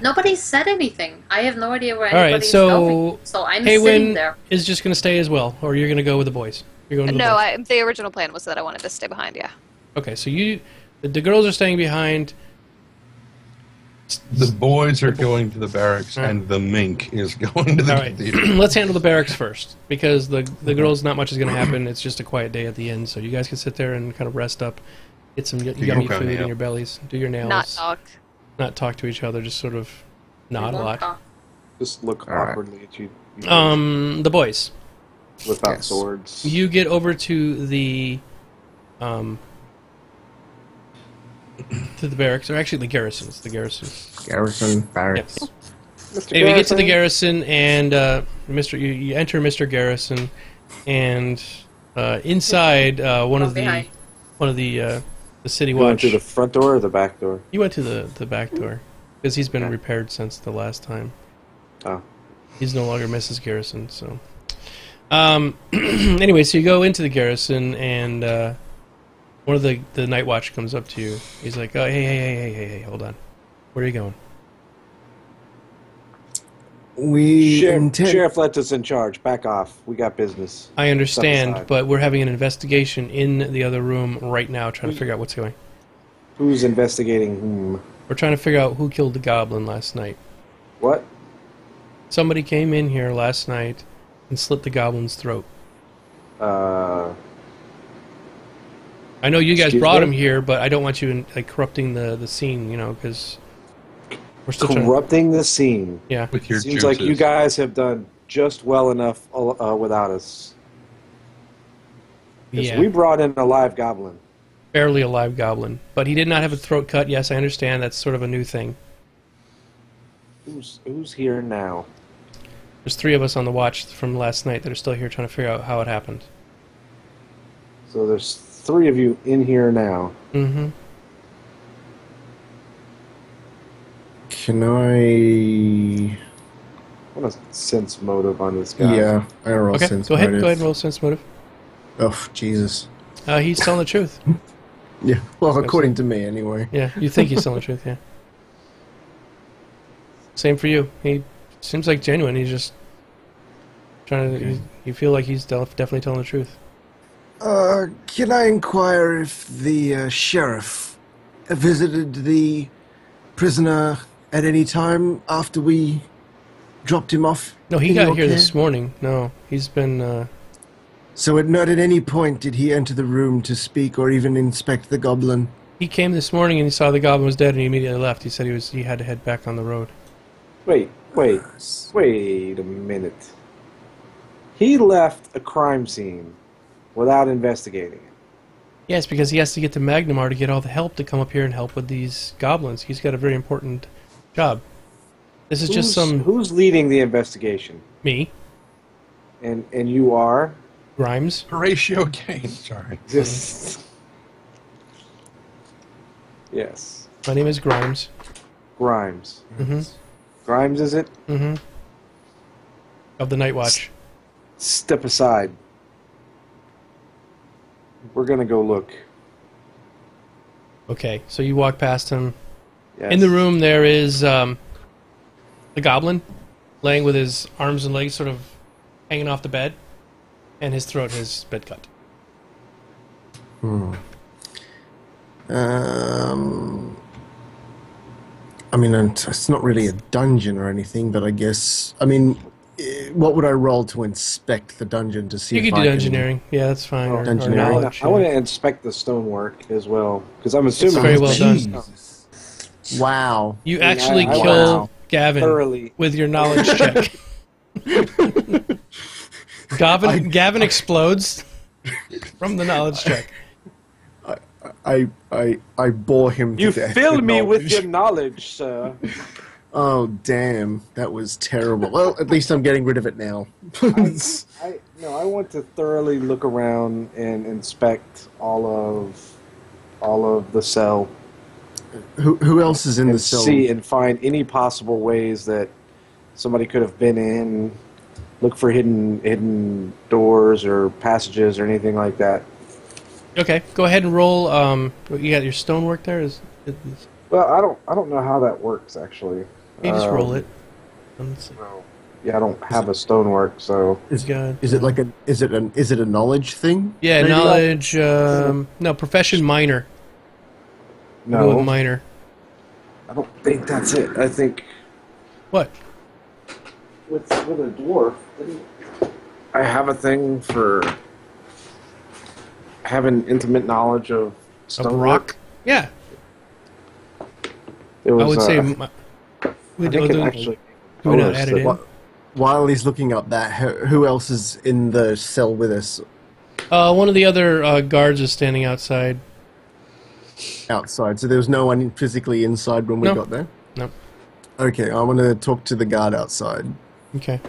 Nobody said anything. I have no idea where All right, anybody's so going. So I'm sitting Haywin there. is just going to stay as well, or you're going to go with the boys? You're going to the No, boys. the original plan was that I wanted to stay behind, yeah. Okay, so the girls are staying behind. The boys are going to the barracks, and the mink is going to the All right, cathedral. let's handle the barracks first, because the girls, not much is going to happen. It's just a quiet day at the end, so you guys can sit there and kind of rest up, get some yummy okay, food yeah. in your bellies, do your nails, Not talk. not talk to each other, just sort of nod a We won't lot. talk. just look All right. awkwardly at you. The boys, Whip out Yes. swords. you get over to the to the barracks, or actually the garrisons. The garrisons. Garrison barracks. Yes. Mr. Anyway, we get to the Garrison? garrison, and you enter Mr. Garrison, and inside one of behind. the city You went watch. through the front door or the back door? You went to the back door because he's been repaired since the last time. Oh. He's no longer Mrs. Garrison, so. Anyway, so you go into the garrison, and one of the night watch comes up to you. He's like, "Oh, hey, hold on. Where are you going?" We intend. Sheriff left us in charge. Back off. We got business. I understand, aside. but we're having an investigation in the other room right now, trying to figure out what's going. Who's investigating whom? We're trying to figure out who killed the goblin last night. What? Somebody came in here last night and slit the goblin's throat. Uh, I know you guys Excuse brought me? him here, but I don't want you corrupting the scene, because we're still trying. corrupting the scene. Yeah. With your Seems like you juices. guys have done just well enough without us. 'Cause Yeah. we brought in a live goblin. Barely alive goblin, but he did not have a throat cut. Yes, I understand. That's sort of a new thing. Who's here now? There's 3 of us on the watch from last night that are still here trying to figure out how it happened. So there's 3 of you in here now. Mm-hmm. Can I? What a sense motive on this guy. Yeah, I roll Okay, sense go ahead. motive. Go ahead and roll sense motive. Oh, Jesus. He's telling the truth. Yeah, well, according to me, anyway. Yeah, you think he's telling the truth, yeah. Same for you. He seems like genuine. He's just trying to... You feel like he's definitely telling the truth. Can I inquire if the sheriff visited the prisoner at any time after we dropped him off? No, he in got your here care? this morning. No, he's been... So not at any point did he enter the room to speak or even inspect the goblin? He came this morning and he saw the goblin was dead and he immediately left. He said he had to head back on the road. Wait a minute. He left a crime scene without investigating it. Yes, because he has to get to Magnamar to get all the help to come up here and help with these goblins. He's got a very important job. This is just some... Who's leading the investigation? Me, And you are? Grimes. Horatio Kane. Sorry. Just... Yes. My name is Grimes. Grimes. Mm-hmm. Grimes, is it? Mm-hmm. Of the Night Watch. Step aside. We're gonna go look. Okay, so you walk past him. Yes. In the room there is the goblin laying with his arms and legs sort of hanging off the bed, and his throat has been cut. I mean, it's not really a dungeon or anything, but I guess... I mean, what would I roll to inspect the dungeon to see You if could I do can... engineering. Yeah, that's fine. Or Engineering. knowledge. I want to inspect the stonework as well, because I'm assuming very well done. Jesus. Wow. You actually I- kill wow. Gavin thoroughly. with your knowledge check. Gavin explodes from the knowledge check. I bore him to You death. fill me with knowledge. your knowledge, sir. Oh, damn. That was terrible. Well, at least I'm getting rid of it now. I want to thoroughly look around and inspect all of the cell Who else is in the and cell? see and find any possible ways that somebody could have been in. Look for hidden doors or passages or anything like that. Okay, go ahead and roll. You got your stonework there. Well, I don't know how that works actually. You just roll it. Let's see. Well, yeah, I don't have a stonework, so Is got, it a knowledge thing? Yeah, Maybe? knowledge. No, profession minor. Go with no, minor. I don't think that's it. I think What? with a dwarf, I have a thing for having intimate knowledge of Of stonework. rock? Yeah, It was, I would say. I We think do it actually. we not told us add it that- in? While he's looking up that, who else is in the cell with us? One of the other guards is standing outside. Outside, so there was no one physically inside when we No. got there? No. Okay, I want to talk to the guard outside. Okay.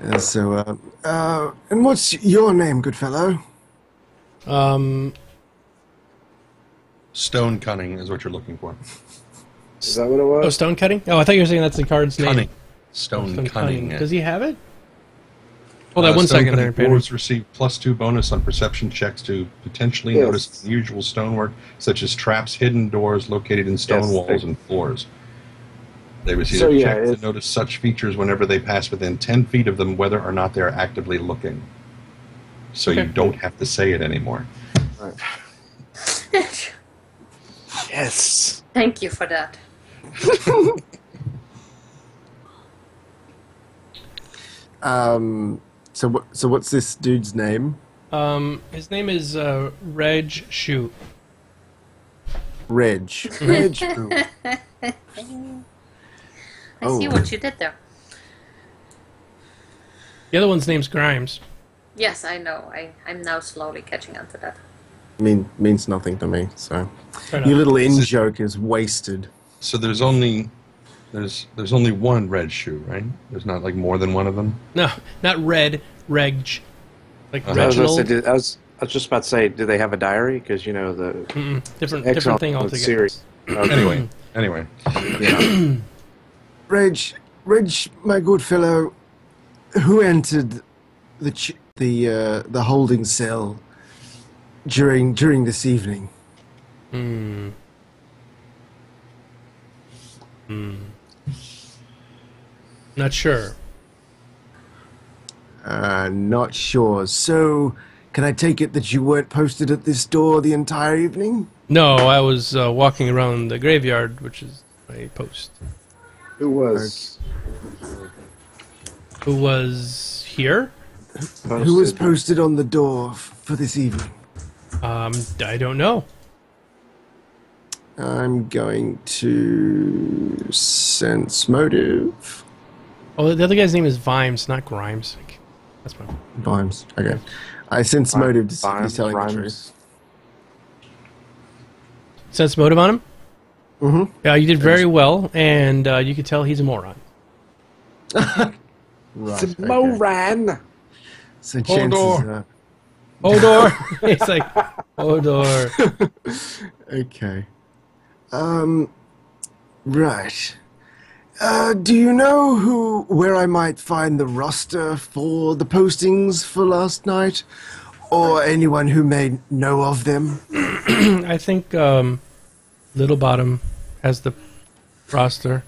And so, and what's your name, good fellow? Stone cunning is what you're looking for. Is that what it was? Oh, stone cutting? Oh, I thought you were saying that's the card's Cunning. name. Stone cunning. Does he have it? Hold on one Stone second there, cunning Peter. dwarves receive +2 bonus on perception checks to potentially Yes. notice unusual stonework, such as traps, hidden doors located in stone Yes, walls and floors. They receive So, a yeah, check to it's- notice such features whenever they pass within 10 feet of them, whether or not they are actively looking. So you Okay. don't have to say it anymore. Yes. Thank you for that. So what's this dude's name? His name is Reg Shu. Reg. Reg. I Oh. see what you did there. The other one's name's Grimes. Yes, I know. I'm now slowly catching on to that. Means nothing to me. So Fair your enough. little in joke is wasted. So there's only one red shoe, right? There's not like more than one of them. No, not Red. Reg. Like Uh-huh. I was, gonna Reginald. say, I was just about to say, do they have a diary? Because you know the Different Excellent thing altogether. series. Okay. Anyway, Reg, my good fellow, who entered the holding cell during this evening? Not sure. Not sure. So, can I take it that you weren't posted at this door the entire evening? No, I was walking around the graveyard, which is my post. Who was? Who was here? Who was posted on the door for this evening? I don't know. I'm going to sense motive. Oh, the other guy's name is Vimes, not Grimes. That's my. Vimes. Okay. I sense motive to Vimes, he's telling the rhymes. truth. Sense motive on him? Mm-hmm. Yeah, you did very well, and you could tell he's a moron. Right. Okay. Moran. So chances Hodor. Hodor! It's like, Hodor. Okay. Right. Do you know where I might find the roster for the postings for last night? Or anyone who may know of them? I think Little Bottom has the roster.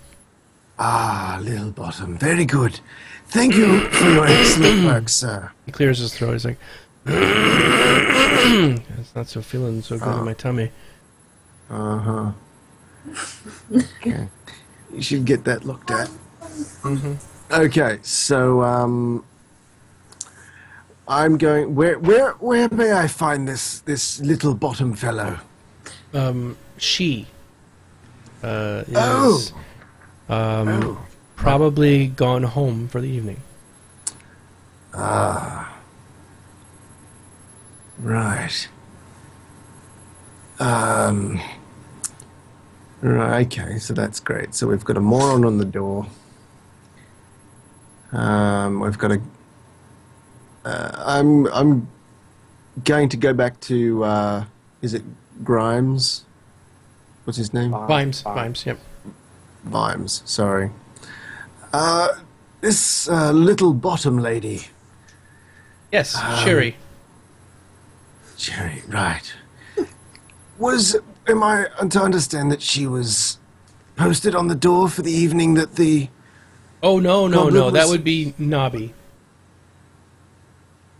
Ah, Little Bottom. Very good. Thank you for your excellent work, sir. He clears his throat. He's like, it's not so feeling so good in my tummy. Uh-huh. Okay. You should get that looked at. Mm-hmm. Okay, so, I'm going... Where may I find this Little Bottom fellow? She is Oh. probably gone home for the evening. Right. Right, okay, so that's great. So we've got a moron on the door. We've got a... I'm going to go back to, is it Grimes? What's his name? Vimes, yep. Vimes, sorry. This Little Bottom lady. Yes, Sherry. Jerry, right. Am I to understand that she was posted on the door for the evening that the... Oh, no. Goblin That was- would be Nobby.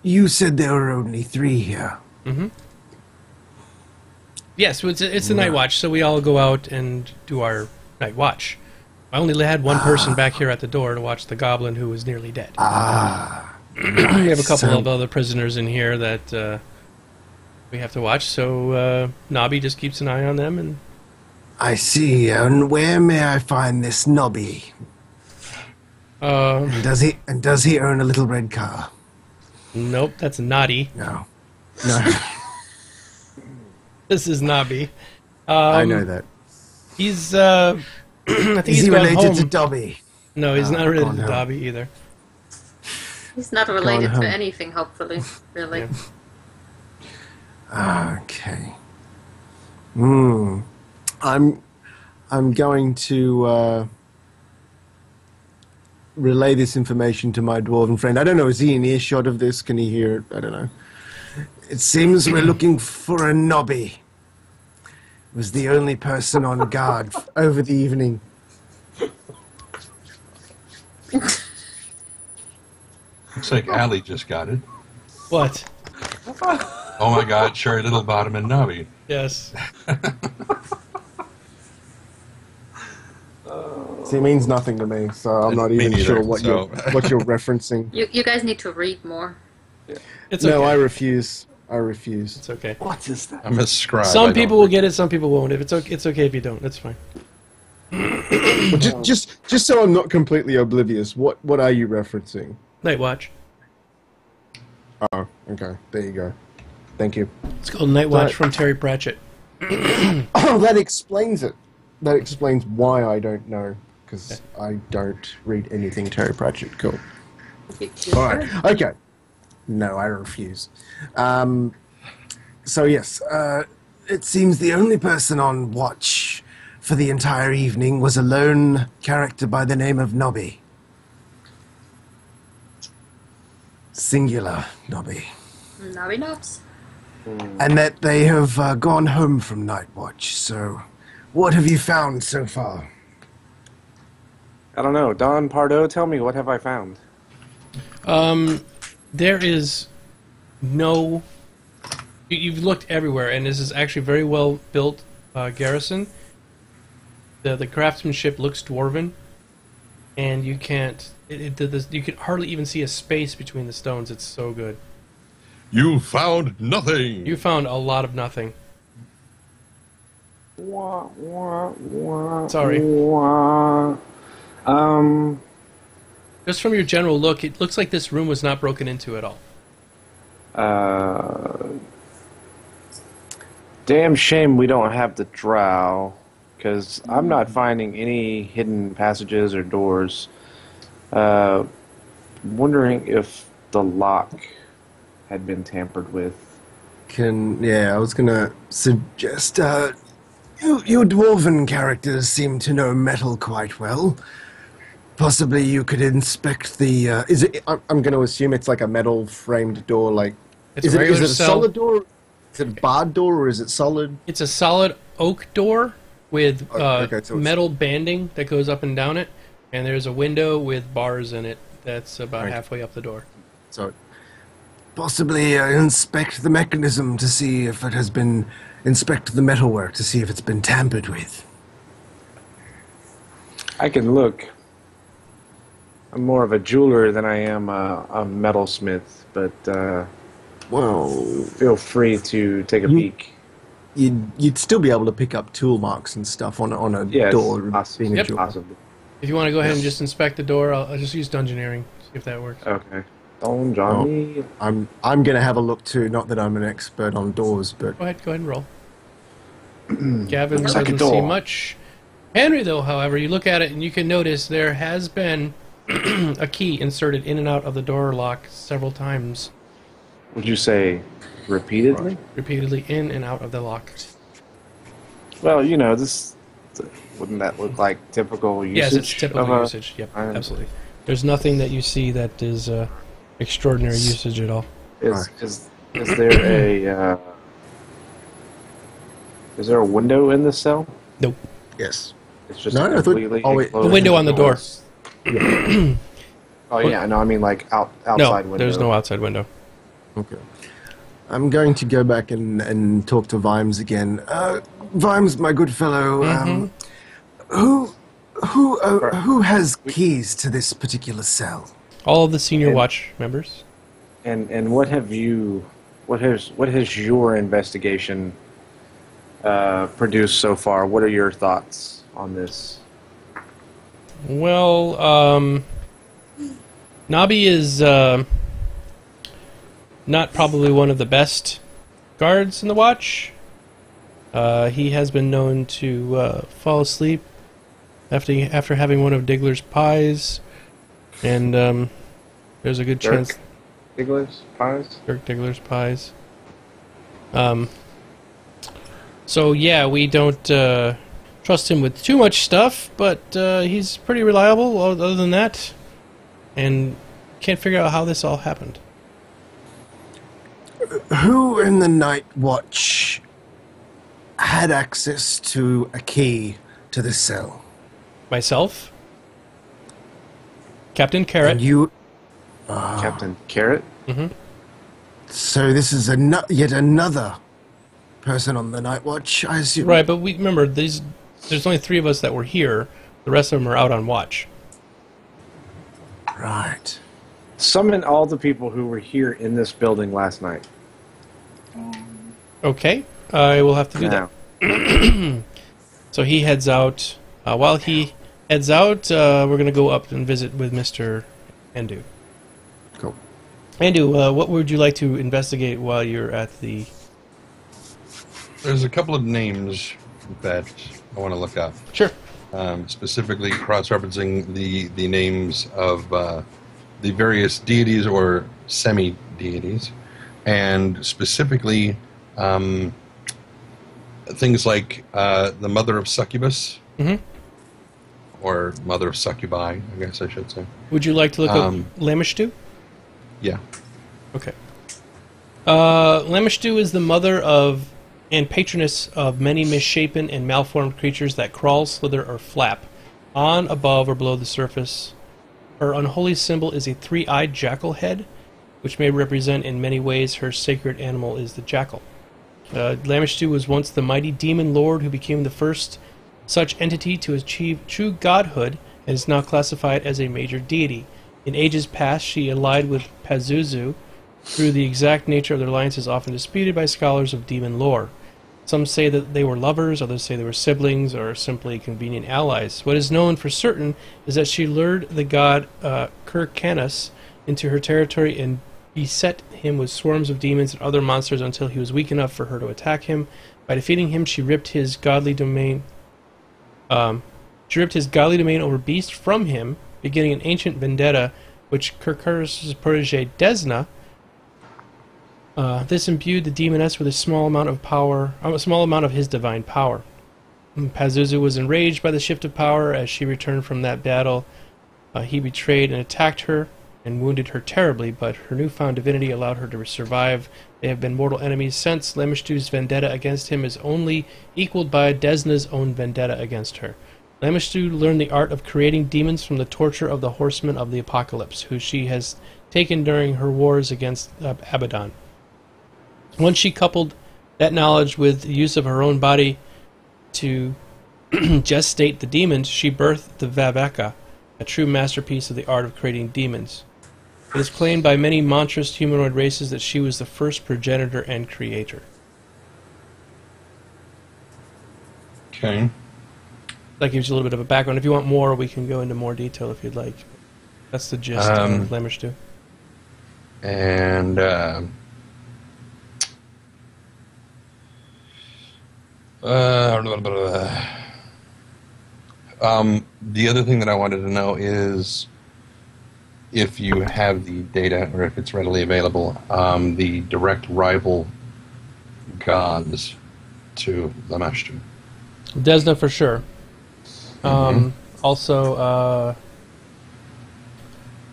You said there were only 3 here. Yes, it's the night watch, so we all go out and do our night watch. I only had one person back here at the door to watch the goblin who was nearly dead. We have a couple of other prisoners in here that we have to watch, so Nobby just keeps an eye on them. And I see. And where may I find this Nobby? Does he own a little red car? Nope, that's Naughty. No. No. This is Nabi. I know that. He's, I think Is he's he gone related home. to Dobby? No, he's not related gone to home. Dobby either. He's not related home. to anything, hopefully. Really. Okay. I'm going to relay this information to my dwarven friend. I don't know, is he in earshot of this? Can he hear it? I don't know. It seems we're looking for a Nobby. Was the only person on guard over the evening. Looks like Allie just got it. What? Oh my God, Sherry Littlebottom and Navi. Yes. See, it means nothing to me, so I'm not Me even neither, sure what so- you're referencing. You guys need to read more. It's okay. No, I refuse. I refuse. It's okay. What is that? I'm a scribe. I Some don't people will read. get it, some people won't. If it's okay if you don't. That's fine. Well, just so I'm not completely oblivious, what are you referencing? Night Watch. Oh, okay. There you go. Thank you. It's called Night Watch Right. from Terry Pratchett. Oh, that explains it. That explains why I don't know, because I don't read anything Terry Pratchett. Cool. All right. Okay. No, I refuse. So yes, it seems the only person on watch for the entire evening was a lone character by the name of Nobby. Singular Nobby. Nobby knobs. And that they have gone home from night watch. So, what have you found so far? I don't know. Don Pardo, tell me, what have I found? There is no... You've looked everywhere, and this is actually very well built garrison. The craftsmanship looks dwarven, and you can't... you can hardly even see a space between the stones. It's so good. You found nothing. You found a lot of nothing. Wah, wah, wah, Sorry. wah. Just from your general look, it looks like this room was not broken into at all. Damn shame we don't have the drow, because I'm not finding any hidden passages or doors. Wondering if the lock had been tampered with. I was gonna suggest, your dwarven characters seem to know metal quite well. Possibly you could inspect the, I'm gonna assume it's like a metal framed door, like... It's is a it regular a cell. solid door? Is it a barred door, or is it solid? It's a solid oak door with Okay, so it's- metal banding that goes up and down it, and there's a window with bars in it that's about Right. halfway up the door. So, possibly inspect the mechanism to see if it has been... Inspect the metalwork to see if it's been tampered with. I can look. I'm more of a jeweler than I am a metalsmith, but Well, feel free to take a peek. you'd still be able to pick up tool marks and stuff on a Yes, door. possibly. being a Yep. jeweler. Possibly. If you want to go ahead and just inspect the door, I'll just use Dungeoneering, see if that works. Okay. Don Johnny. I'm going to have a look too. Not that I'm an expert on doors, but Go ahead and roll. Gavin Looks like a doesn't see door. much. Henry, though, however, you look at it and you can notice there has been a key inserted in and out of the door lock several times. Would you say repeatedly? Repeatedly in and out of the lock. Well, you know, wouldn't that look like typical usage? Yes, it's typical of a- usage. Yep, I- absolutely. There's nothing that you see that is extraordinary usage at all. Is there a window in this cell? Nope. yes. It's just No, a I thought- completely oh, wait. enclosed The window on the door. Oh yeah, no, I mean like outside No, window. there's no outside window. Okay. I'm going to go back and talk to Vimes again. Vimes, my good fellow, who has keys to this particular cell? All of the senior watch members. And what has your investigation produced so far? What are your thoughts on this? Well, Nabi is not probably one of the best guards in the watch. He has been known to fall asleep after having one of Diggler's pies, and there's a good chance. Diggler's pies? Dirk Diggler's pies. So yeah, we don't trust him with too much stuff, but he's pretty reliable other than that, and can't figure out how this all happened. Who in the Night Watch had access to a key to the cell? Myself, Captain Carrot. And you... Captain Carrot? Mm-hmm. So this is yet another person on the Night Watch, I assume? Right, but we remember there's only 3 of us that were here. The rest of them are out on watch. Right. Summon all the people who were here in this building last night. Okay, I will have to do Now. that. So he heads out. While he heads out, we're going to go up and visit with Mr. Andu. Cool. Andu, what would you like to investigate while you're at the... There's a couple of names that I want to look up. Sure. Specifically cross-referencing the names of the various deities or semi-deities, and specifically things like the Mother of Succubus, or Mother of Succubi, I guess I should say. Would you like to look up Lamishtu? Yeah. Okay. Lamishtu is the mother of and patroness of many misshapen and malformed creatures that crawl, slither, or flap on, above, or below the surface. Her unholy symbol is a 3-eyed jackal head, which may represent in many ways her sacred animal is the jackal. Lamishtu was once the mighty demon lord who became the first such entity to achieve true godhood and is now classified as a major deity. In ages past, she allied with Pazuzu. Through the exact nature of their alliance is often disputed by scholars of demon lore. Some say that they were lovers, others say they were siblings, or simply convenient allies. What is known for certain is that she lured the god Kirkanis into her territory and beset him with swarms of demons and other monsters until he was weak enough for her to attack him. By defeating him, she ripped his godly domain. Over beast from him, beginning an ancient vendetta, which Kirkanis' protege Desna. This imbued the demoness with a small amount of his divine power. Pazuzu was enraged by the shift of power. As she returned from that battle, he betrayed and attacked her and wounded her terribly, but her newfound divinity allowed her to survive. They have been mortal enemies since. Lamishtu's vendetta against him is only equaled by Desna's own vendetta against her. Lamishtu learned the art of creating demons from the torture of the horsemen of the apocalypse, who she has taken during her wars against Abaddon. Once she coupled that knowledge with the use of her own body to gestate the demons, she birthed the Vavaka, a true masterpiece of the art of creating demons. It is claimed by many monstrous humanoid races that she was the first progenitor and creator. Okay. That gives you a little bit of a background. If you want more, we can go into more detail if you'd like. That's the gist of Lamishtu. And the other thing that I wanted to know is if you have the data, or if it's readily available, the direct rival gods to Lamashtu. Desna for sure. Also,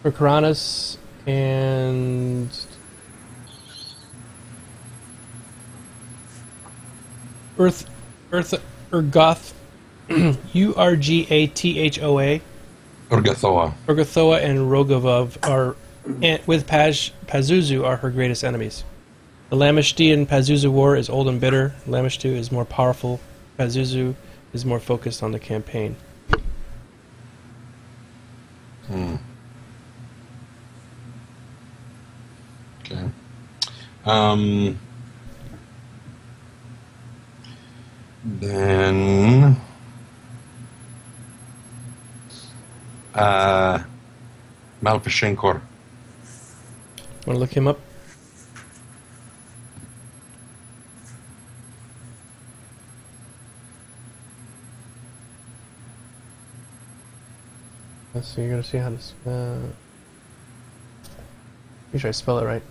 Urkaranis and Urgoth, Urgathoa. Urgathoa and Rogavov are, with Pazuzu, are her greatest enemies. The Lamishti and Pazuzu war is old and bitter. Lamishtu is more powerful. Pazuzu is more focused on the campaign. Okay. Then Malfashenkor. Want to look him up? Let's see, you're gonna see how this. Make sure I spell it right.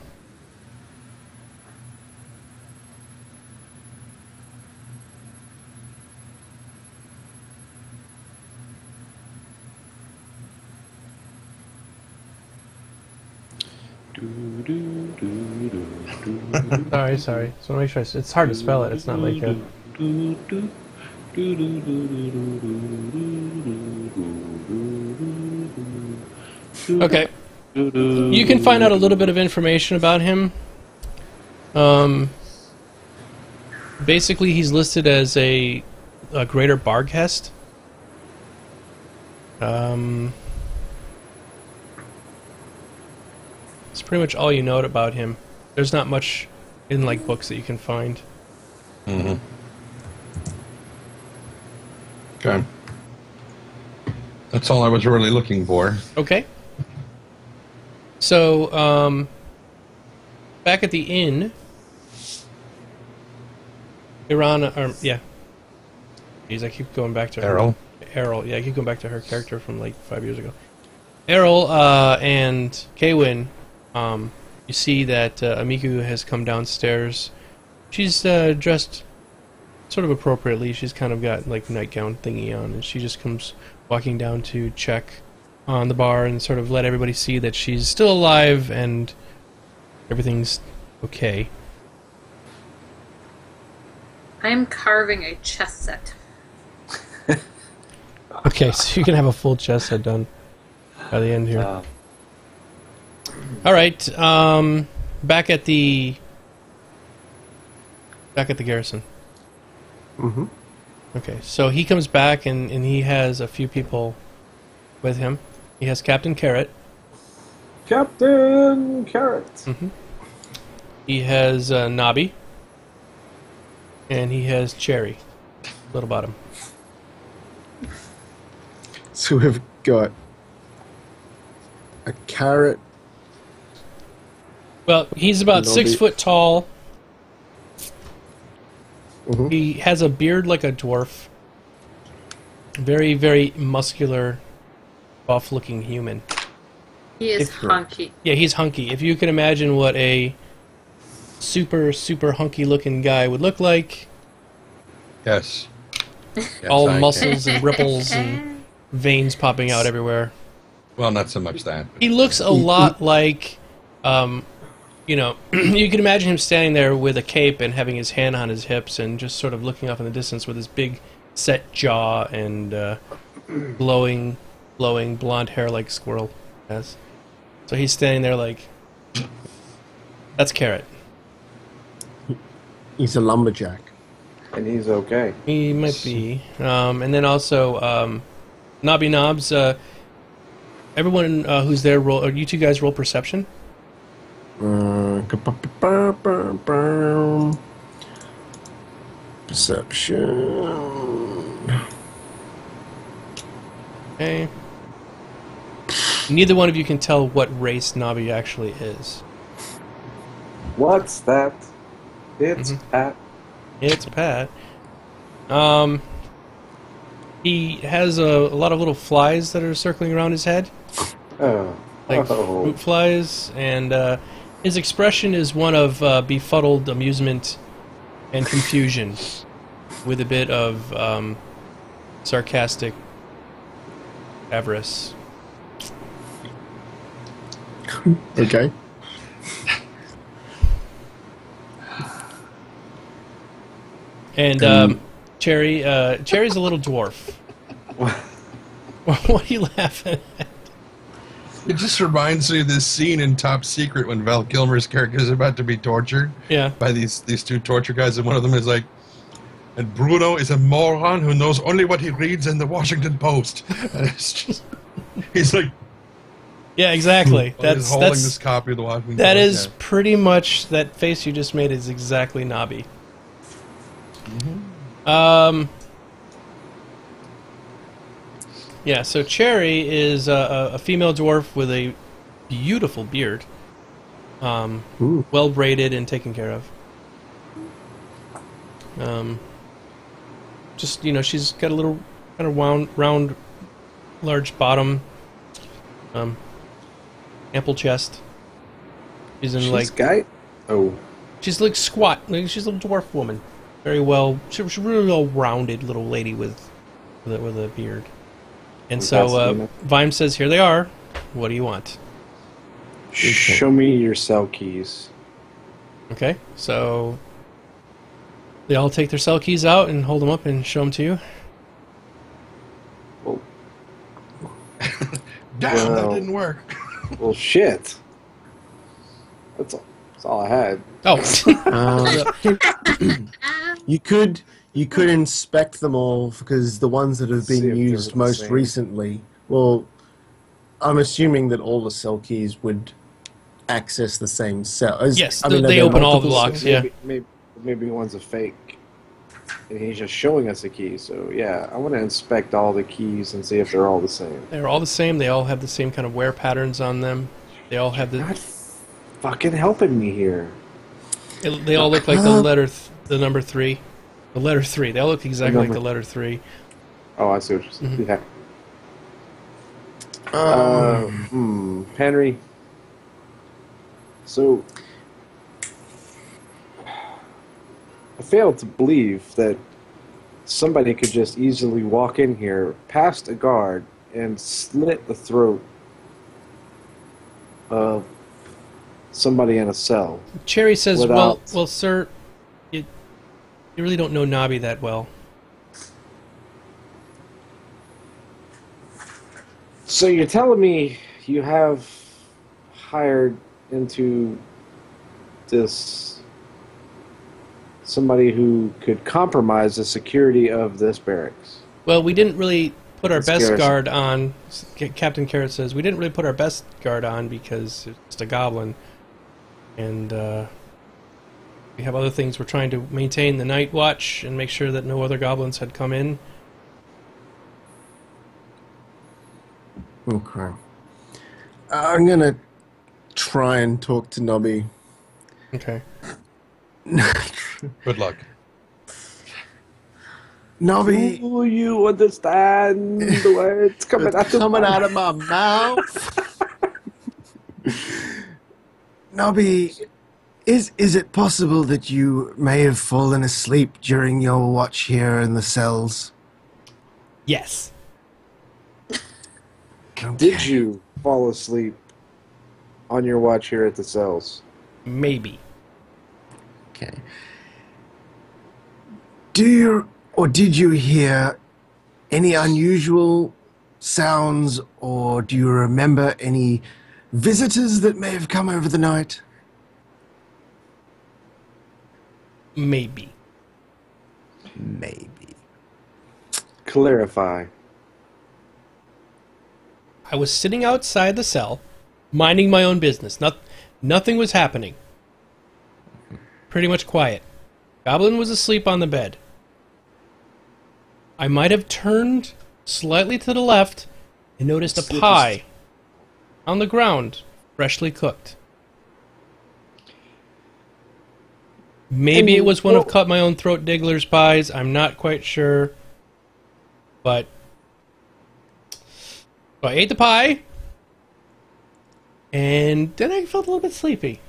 Sorry. So make sure it's hard to spell it. It's not like a. Okay. You can find out a little bit of information about him. Basically, he's listed as a greater Barghest. It's pretty much all you know about him. There's not much in like books that you can find. Mm-hmm. Okay. That's all I was really looking for. Okay. So, back at the inn, Irana, yeah. Jeez, I keep going back to Errol. Errol, yeah, I keep going back to her character from like 5 years ago. Errol and Kaywin, you see that Amiku has come downstairs. She's dressed sort of appropriately. She's kind of got like nightgown thingy on, and she just comes walking down to check on the bar and sort of let everybody see that she's still alive and everything's okay. I am carving a chess set. Okay, so you can have a full chess set done by the end here. All right, back at the garrison. Mm-hmm. Okay, so he comes back and he has a few people with him. He has Captain Carrot. Captain Carrot. Mm-hmm. He has Nobby. And he has Cherry. Little bottom. So we've got a carrot. Well, he's about Nobby. 6 foot tall. Mhm. He has a beard like a dwarf. Very, very muscular, buff-looking human. He is hunky. Yeah, he's hunky. If you can imagine what a super, super hunky-looking guy would look like, Yes. Yes, all I can. muscles and ripples and veins popping out everywhere. Well, not so much that. He looks a lot like, you know, you can imagine him standing there with a cape and having his hand on his hips and just sort of looking off in the distance with his big set jaw and glowing blonde hair like Squirrel has. So he's standing there like, that's Carrot. He's a lumberjack. And he's okay. He might be. And then also, Nobby Knobs, everyone who's there, roll, or you two guys roll perception. Perception. Okay. Neither one of you can tell what race Nobby actually is. What's that? It's Mhm. Pat. It's Pat. He has a lot of little flies that are circling around his head, Oh. like fruit flies, and his expression is one of befuddled amusement and confusion, with a bit of sarcastic avarice. Okay. And Cherry's a little dwarf. What are you laughing at? It just reminds me of this scene in Top Secret when Val Kilmer's character is about to be tortured Yeah. by these two torture guys, and one of them is like, and Bruno is a moron who knows only what he reads in the Washington Post. And it's just, he's like, Yeah, exactly. he's holding this copy of the Washington That Post. is pretty much, that face you just made is exactly Nobby. Yeah, so Cherry is a female dwarf with a beautiful beard. Well braided and taken care of. Just, you know, she's got a little kind of round, large bottom, Ample chest. She's in she's like squat. Like, she's a little dwarf woman. Very well. She's a really well-rounded little lady with a beard. And so Vime says, "Here they are. What do you want?" Show me your cell keys. Okay, so they all take their cell keys out and hold them up and show them to you. Well, Damn, that didn't work. Well, shit. That's all I had. Oh, You could inspect them all because the ones that have See been if used they're the most same. recently. Well, I'm assuming that all the cell keys would access the same cell. yes, I mean, they are there open all the multiple locks. Yeah. Maybe one's a fake, and he's just showing us a key. So yeah, I want to inspect all the keys and see if they're all the same. They're all the same. They all have the same kind of wear patterns on them. They all have the. Not fucking helping me here. They all look like the number 3. The letter 3. They all look exactly like the letter 3. Oh, I see what you're saying. Mm-hmm. Yeah. Henry. So, I fail to believe that somebody could just easily walk in here, past a guard, and slit the throat of somebody in a cell. Cherry says, Without- well, sir, you really don't know Nabi that well. So you're telling me you have hired into this somebody who could compromise the security of this barracks? Well, we didn't really put our It's best Garrison. guard on. Captain Carrot says, we didn't really put our best guard on because it's just a goblin. And we have other things. We're trying to maintain the night watch and make sure that no other goblins had come in. Okay. I'm gonna try and talk to Nobby. Okay. Good luck. Nobby, Do you understand the words coming out of coming my out of my mouth. Nobby, is it possible that you may have fallen asleep during your watch here in the cells? Yes. Did you fall asleep on your watch here at the cells? Maybe. Okay. Do you or did you hear any unusual sounds, or do you remember any visitors that may have come over the night? Maybe. Maybe. Clarify. I was sitting outside the cell, minding my own business. Nothing was happening. Pretty much quiet. Goblin was asleep on the bed. I might have turned slightly to the left and noticed a pie on the ground, freshly cooked. Maybe it was one of Cut My Own Throat Diggler's pies. I'm not quite sure. But I ate the pie, and then I felt a little bit sleepy.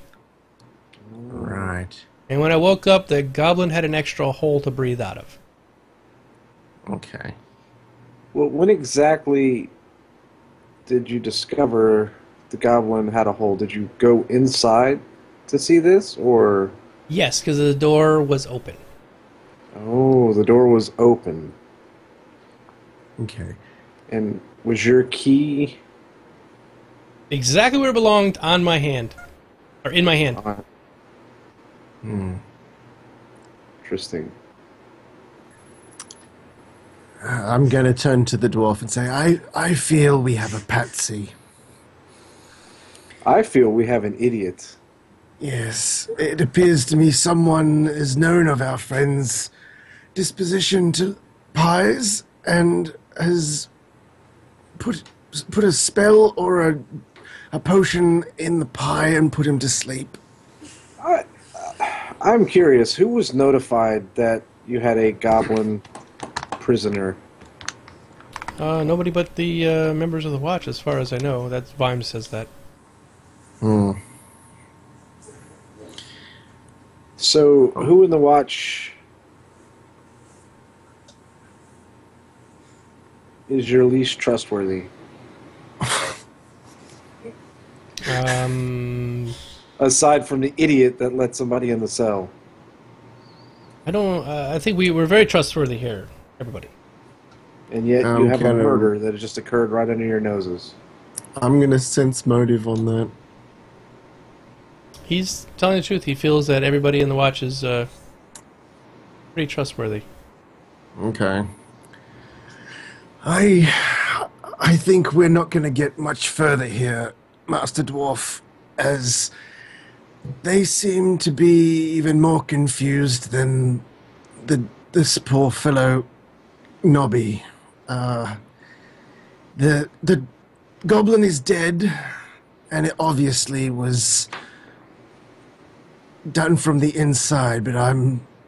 Right. And when I woke up, the goblin had an extra hole to breathe out of. Okay. Well, when exactly did you discover the goblin had a hole? Did you go inside to see this, or? Yes, because the door was open. Oh, the door was open. Okay. And was your key Exactly where it belonged on my hand. Or in my hand. Interesting. I'm going to turn to the dwarf and say, I feel we have a patsy. I feel we have an idiot. Yes, it appears to me someone is known of our friend's disposition to pies and has put a spell or a potion in the pie and put him to sleep. I'm curious, who was notified that you had a goblin prisoner? Nobody but the members of the Watch, as far as I know. That's Vimes says that. Hmm. So, who in the Watch is your least trustworthy? Aside from the idiot that let somebody in the cell. I don't. I think we're very trustworthy here, everybody. And yet you have a murder that has just occurred right under your noses. I'm going to sense motive on that. He's telling the truth. He feels that everybody in the Watch is pretty trustworthy. Okay. I think we're not going to get much further here, Master Dwarf, as they seem to be even more confused than this poor fellow Nobby. The goblin is dead, and it obviously was done from the inside, but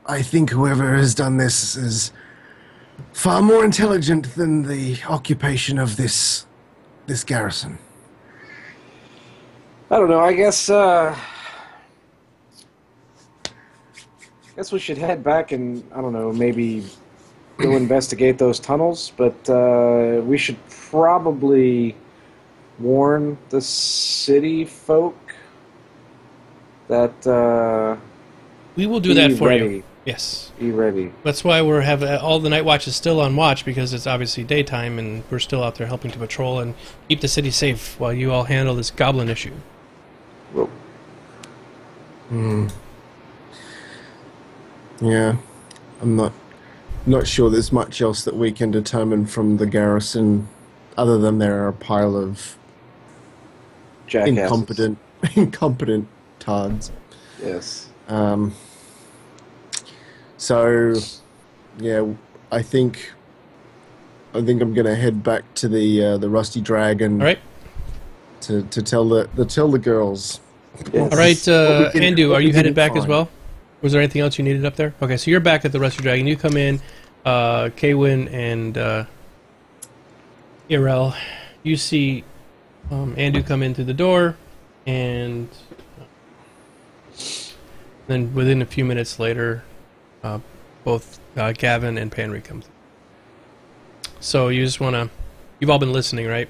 I think whoever has done this is far more intelligent than the occupation of this garrison. I don't know, I guess we should head back and, I don't know, maybe go investigate those tunnels, but we should probably warn the city folk that we will do that for ready. you. Yes. Be ready. That's why we're have all the night watch is still on watch, because it's obviously daytime and we're still out there helping to patrol and keep the city safe while you all handle this goblin issue. Well, yeah, I'm not sure there's much else that we can determine from the garrison, other than they're a pile of jackasses. incompetent tards. Yes. So, yeah, I think I'm gonna head back to the Rusty Dragon. All right. To tell the girls. Yes. All right, Andu, are you headed back as find. well? Was there anything else you needed up there? Okay, so you're back at the Rusty Dragon. You come in, Kaywin and Irel. You see Andu come in through the door, and then within a few minutes later, both Gavin and Panry come through. So you just want to... You've all been listening, right?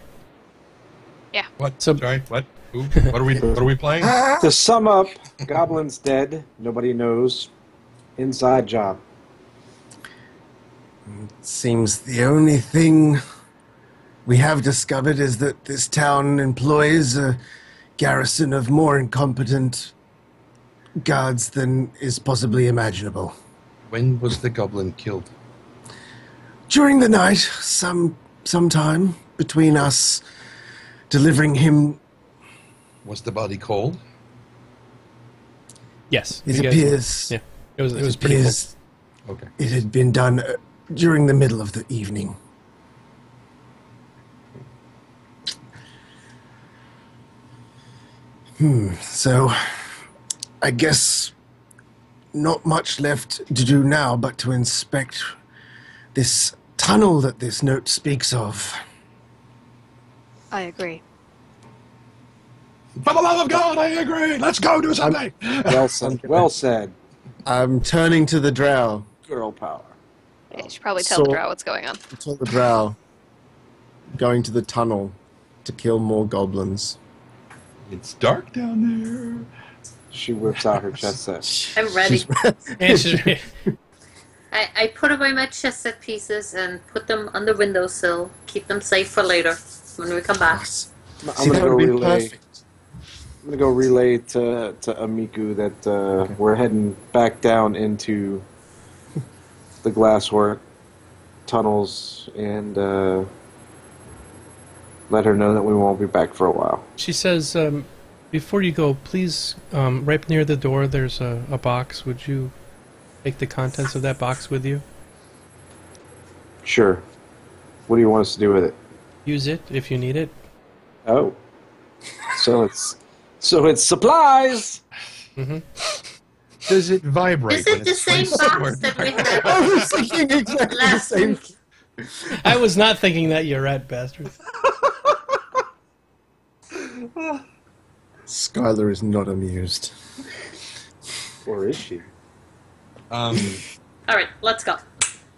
Yeah. What? So- Sorry, what? Who? What are we playing? To sum up, Goblin's dead. Nobody knows. Inside job. Seems the only thing we have discovered is that this town employs a garrison of more incompetent guards than is possibly imaginable. When was the goblin killed? During the night, sometime between us delivering him, Was the body cold? Yes. it you guys- appears Yeah. It was pretty cool. Okay. it had been done during the middle of the evening. So, I guess not much left to do now but to inspect this tunnel that this note speaks of. I agree. For the love of God, I agree. Let's go do something. Well said. Well said. I'm turning to the drow. Girl power. Yeah, you should probably tell the So- drow what's going on. Tell the drow. Going to the tunnel to kill more goblins. It's dark down there. She whips out her chest set. I'm ready. And she's- I put away my chest set pieces and put them on the windowsill. Keep them safe for later when we come back. I'm See, gonna that go would be relay. perfect. I'm gonna go relay to Amiku that we're heading back down into the glasswork tunnels and let her know that we won't be back for a while. She says, before you go, please, right near the door, there's a box. Would you take the contents of that box with you? Sure. What do you want us to do with it? Use it if you need it. Oh, so it's supplies. Does it vibrate? Is when it the it's same placed box somewhere? that we had I was thinking exactly the last same. week? I was not thinking that, you rat bastard. Skylar is not amused. Or is she? All right, let's go.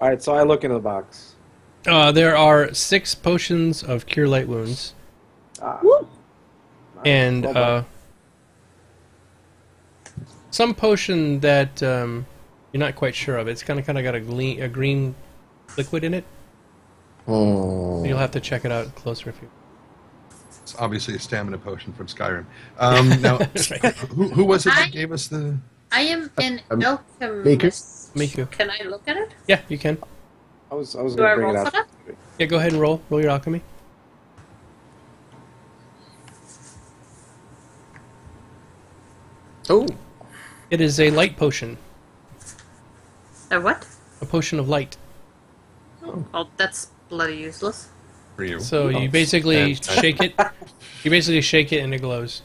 All right, so I look into the box. There are 6 potions of Cure Light Wounds. And some potion that you're not quite sure of. It's kind of got a green liquid in it. Oh. You'll have to check it out closer if you. It's obviously a stamina potion from Skyrim. Now, Right. who was it that gave us the... I am an alchemist. Miku. Can I look at it? Yeah, you can. I was Do going I to bring it roll for out. that? Yeah, go ahead and roll. Roll your alchemy. Oh. It is a light potion. A what? A potion of light. Well, that's bloody useless. For you? So you basically shake it. You basically shake it and it glows.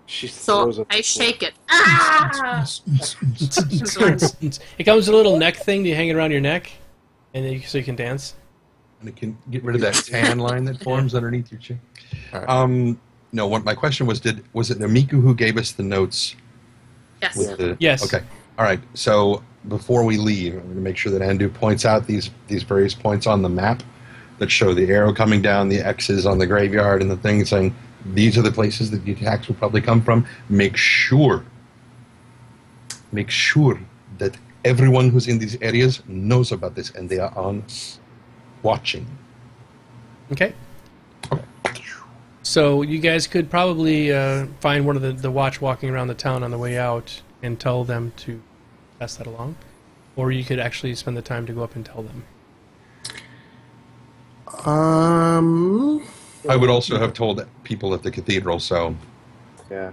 She So throws a I shake it. Ah! It comes with a little neck thing. You hang it around your neck, and then so you can dance. And it can get rid of that tan line that forms underneath your chin. No, my question was it Namiku who gave us the notes? Yes. With the, Yes. Okay. All right. So before we leave, I'm going to make sure that Andu points out these various points on the map that show the arrow coming down, the X's on the graveyard, and the thing saying these are the places that the attacks will probably come from. Make sure that everyone who's in these areas knows about this and they are on watching. Okay. So you guys could probably find one of the watch walking around the town on the way out and tell them to pass that along, or you could actually spend the time to go up and tell them. I would also have told people at the cathedral, so Yeah.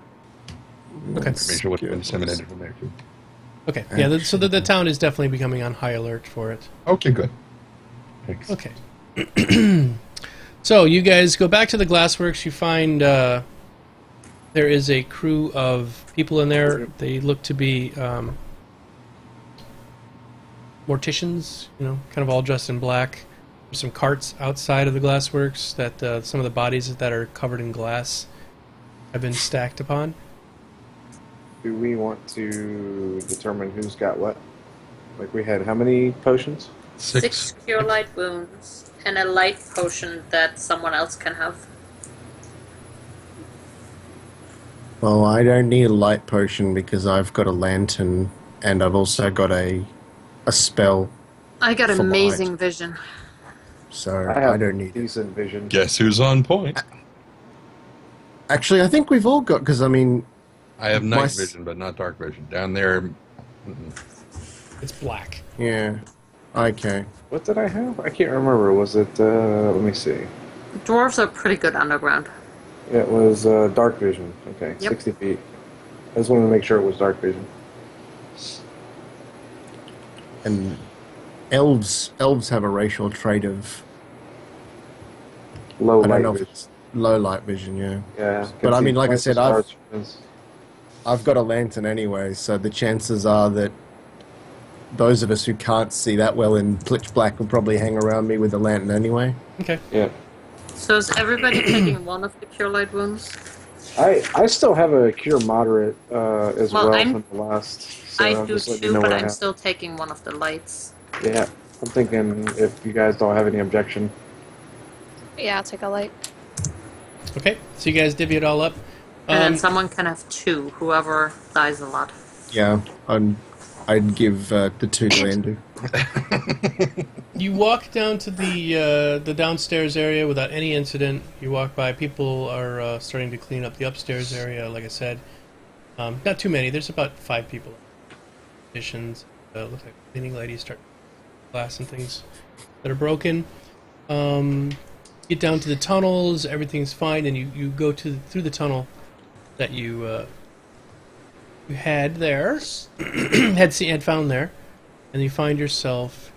Okay. information would have been disseminated from there too. Okay. Yeah. So the town is definitely becoming on high alert for it. Okay, good. Thanks. Okay. So you guys go back to the glassworks. You find there is a crew of people in there. They look to be morticians, kind of all dressed in black. There's some carts outside of the glassworks that some of the bodies that are covered in glass have been stacked upon. Do we want to determine who's got what? Like we had how many potions? 6 cure light wounds and a light potion that someone else can have. Well, I don't need a light potion because I've got a lantern and I've also got a spell, I got For amazing light. vision. so I have I don't need it. decent vision. Guess who's on point? Actually, I think we've all got, because I mean, I have My night s- vision, but not dark vision. Down there, It's black. yeah, okay. What did I have? I can't remember. Was it? Let me see. Dwarves are pretty good underground. It was dark vision. Okay, Yep. 60 feet. I just wanted to make sure it was dark vision. And elves have a racial trait of, Low I light don't know if vision. it's low light vision, yeah. Yeah. But I mean, like I said, I've I've. I've got a lantern anyway, so the chances are that those of us who can't see that well in pitch black will probably hang around me with a lantern anyway. Okay. Yeah. So is everybody taking one of the cure light wounds? I still have a cure moderate as Well, well I'm- from the last. So I I'll do just let you too, know but what I I'm have. still taking one of the lights. Yeah. I'm thinking if you guys don't have any objection. Yeah, I'll take a light. Okay. So you guys divvy it all up. And then someone can have 2, whoever dies a lot. Yeah, I'd give the 2 to Andu. You walk down to the downstairs area without any incident. You walk by. People are starting to clean up the upstairs area. Like I said, not too many. There's about 5 people. Additions. Looks like cleaning ladies start glass and things that are broken. Get down to the tunnels. Everything's fine, and you go through the tunnel that you had there, had found there, and you find yourself.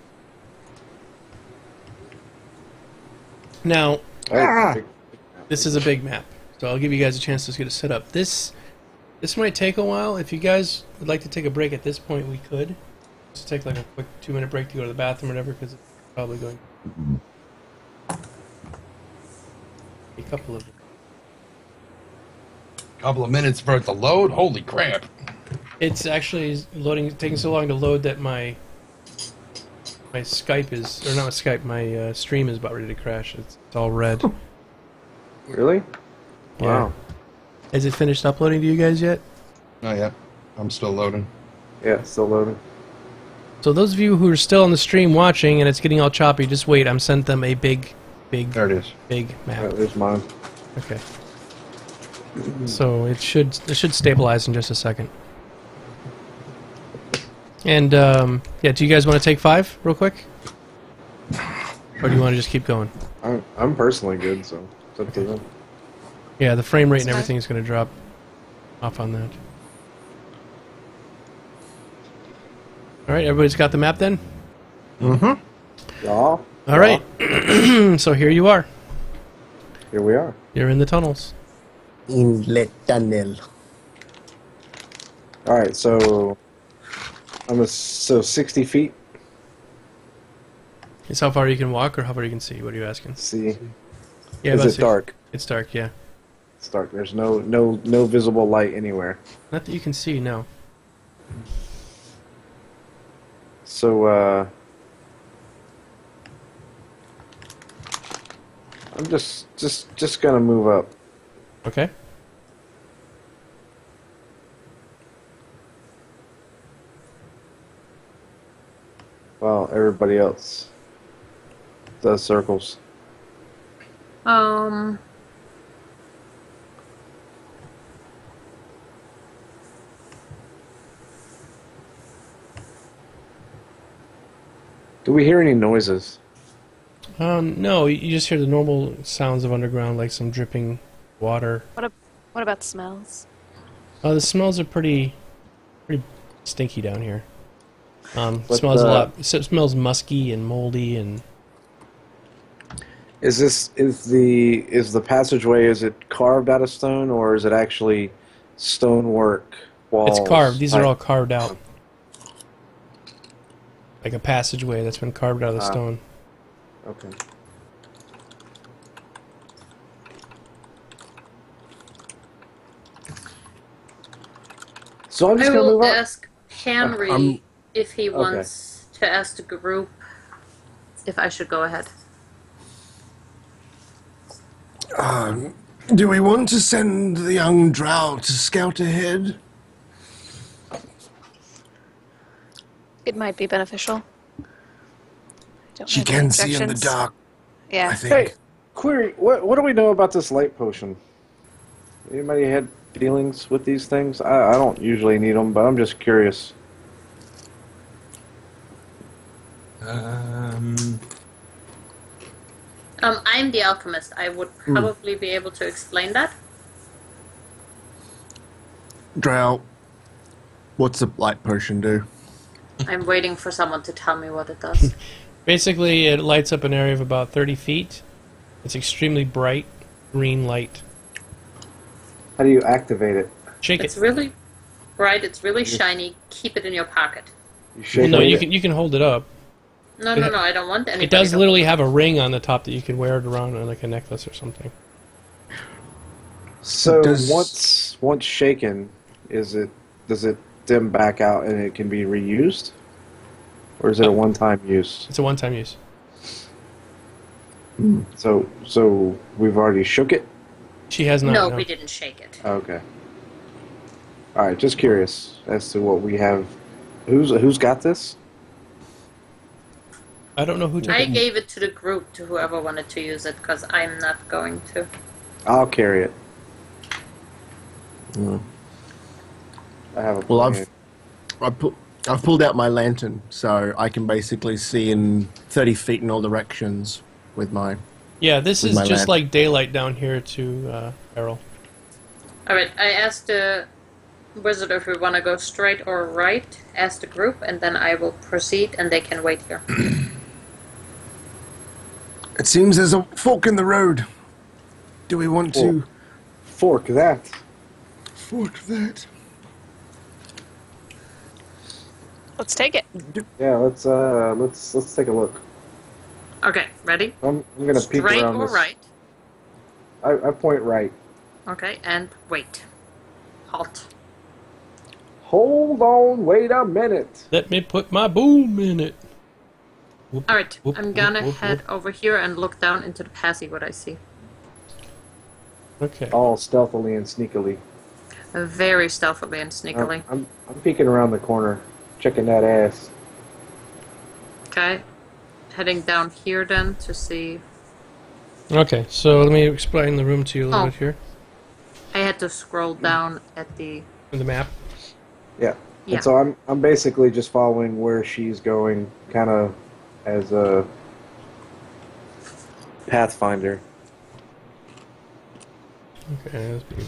Now, this is a big map, so I'll give you guys a chance to get it set up. This might take a while. If you guys would like to take a break at this point, we could. Just take like a quick 2-minute break to go to the bathroom or whatever, because it's probably going. couple of. Couple of minutes for it to load. Holy crap! It's actually loading, taking so long to load that my Skype is, or not Skype, my stream is about ready to crash. It's all red. Really? Yeah. Wow. Has it finished uploading to you guys yet? Not yet. I'm still loading. Yeah, it's still loading. So those of you who are still on the stream watching and it's getting all choppy, just wait. I'm sent them a big There it is. map. Alright, there's mine. Okay. So it should stabilize in just a second. And yeah, do you guys want to take 5 real quick, or do you want to just keep going? I'm personally good, so it's up to them. Yeah, the frame rate and That's fine. everything is going to drop off on that. All right, everybody's got the map then. Yeah. All right. So here you are. Here we are. You're in the tunnels. Inlet tunnel. All right, so so 60 feet. Is how far you can walk or how far you can see? What are you asking? See, Yeah, is about it 60. dark? It's dark, yeah. It's dark. There's no visible light anywhere. Not that you can see, no. So I'm just gonna move up. Okay. While everybody else does circles. Do we hear any noises? No, you just hear the normal sounds of underground, like some dripping water. What about smells? The smells are pretty stinky down here. But, Smells a lot. It smells musky and moldy, and Is the passageway, is it carved out of stone, or is it actually stonework walls? it's carved. These are all carved out, like a passageway that's been carved out of the stone. Okay. So I'm I just gonna will move up. ask Henry if he wants to ask the group if I should go ahead. Do we want to send the young drow to scout ahead? It might be beneficial. Don't She have any can see in the objections. dark, I Yeah. think. Hey, query. What do we know about this light potion? Anybody had dealings with these things? I don't usually need them, but I'm just curious. I'm the alchemist. I would probably be able to explain that. Drow, what's the light potion do? I'm waiting for someone to tell me what it does. Basically, it lights up an area of about 30 feet. It's extremely bright green light. How do you activate it? Shake It's it. really bright. It's really shiny. Keep it in your pocket. You shake No, it. you can hold it up. No, I don't want anybody. It does to- literally have a ring on the top that you can wear it around like a necklace or something. So Does- once shaken, does it dim back out and it can be reused, or is it a one-time use? It's a one-time use. So we've already shook it. She has not. No, no. we didn't shake it. Okay. All right, just curious as to what we have. Who's got this? I don't know who took I it. gave it to the group, to whoever wanted to use it, because I'm not going to. I'll carry it. I have a Well, plan. I've pulled out my lantern, so I can basically see in 30 feet in all directions with my... Yeah, this with is my just lamp. like daylight down here to Errol. Alright, I asked the wizard if we want to go straight or right, ask the group, and then I will proceed, and they can wait here. It seems there's a fork in the road. Do we want to Fork that. fork that? Let's take it. Yeah, let's take a look. Okay, ready? I'm gonna peek Straight around or this. right? I point right. Okay, and wait. Halt. Hold on, wait a minute. Let me put my boom in it. Whoop, Alright, whoop, I'm gonna whoop, head whoop. over here and look down into the path, see what I see. Okay. All stealthily and sneakily. Very stealthily and sneakily. I'm peeking around the corner, checking that ass. Okay. Heading down here then to see. Okay, so let me explain the room to you a little Oh. bit here. I had to scroll down at the. The map. Yeah. Yeah. And so I'm basically just following where she's going, kind of as a Pathfinder. Okay, let's be...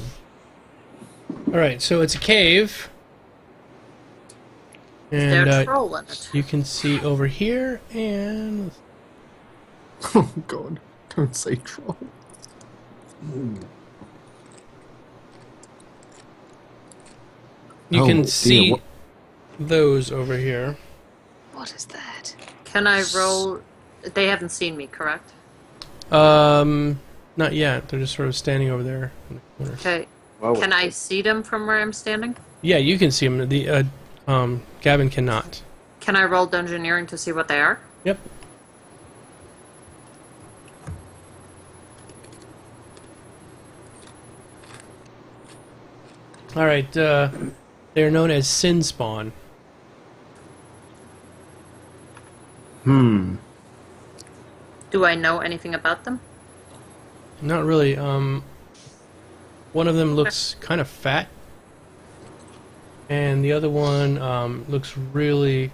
Alright, so it's a cave. And They're trolling it. you can see over here, and... Oh God! Don't say troll. You Oh, can dear, see what- those over here. What is that? Can I roll? They haven't seen me, correct? Not yet. They're just sort of standing over there in the corner. Okay. Well, Can I see them from where I'm standing? Yeah, you can see them. Gavin cannot. Can I roll dungeoneering to see what they are? Yep. Alright, they're known as Sin Spawn. Hmm. Do I know anything about them? Not really. One of them looks kind of fat, and the other one looks really,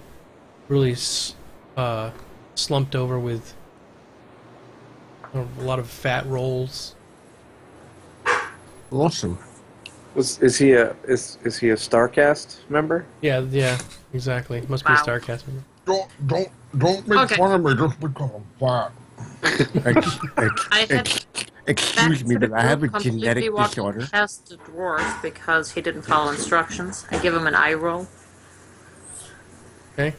really slumped over with a lot of fat rolls. Awesome. is he a Starcast member? Yeah, exactly. Must be a Wow. Starcast member. Don't make Okay. fun of me just because I'm fat. I had Excuse me, but I have a completely genetic walked disorder. past the dwarf because he didn't follow instructions. I give him an eye roll. Okay.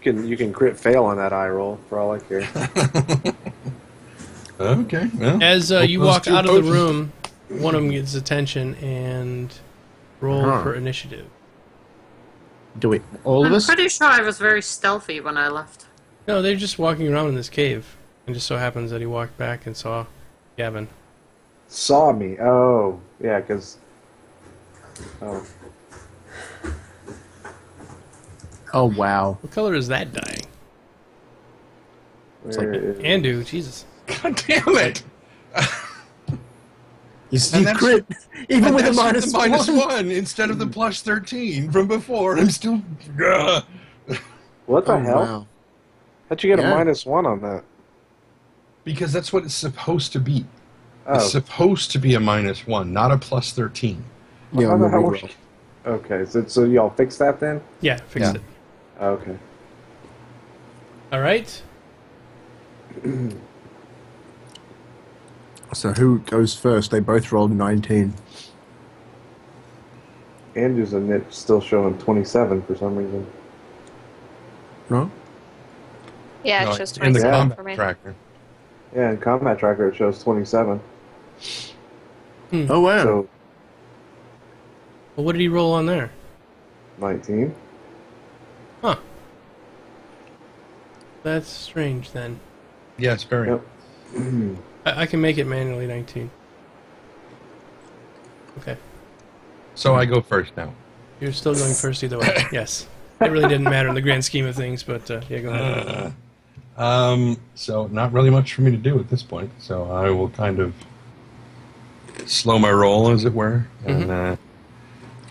You can crit fail on that eye roll for all I care. Okay. Well, As hope you those walk two out of the potions- room, one of them gets attention and roll Uh-huh. for initiative. Do it, all of I'm us? pretty sure I was very stealthy when I left. No, they're just walking around in this cave, and just so happens that he walked back and saw Gavin. Saw me. Oh, yeah, because. Oh, Oh wow! What color is that die? where is it? Andu, Jesus. God damn it! You And that's- crit, even And with a that's minus the minus one. one instead of the plus 13 from before. I'm still. What the Oh, hell? wow. How'd you get Yeah. a -1 on that? Because that's what it's supposed to be. Oh, It's supposed to be a minus one, not a plus 13. Yeah, How on the the hell reroll. was- okay, so y'all fixed that then? Yeah, fixed Yeah. it. Okay. All right. So who goes first? They both rolled 19. Andrew's and Nick still showing 27 for some reason. No? Yeah, No, it's just in the 27 combat for me. tracker. Yeah, in Combat Tracker it shows 27. Oh wow! So Well, what did he roll on there? 19. Huh. That's strange then. Yes, very. Yep. I can make it manually 19. Okay. So I go first now. You're still going first either way. Yes. It really didn't matter in the grand scheme of things, but yeah, go ahead. So not really much for me to do at this point. So I will kind of slow my roll, as it were, and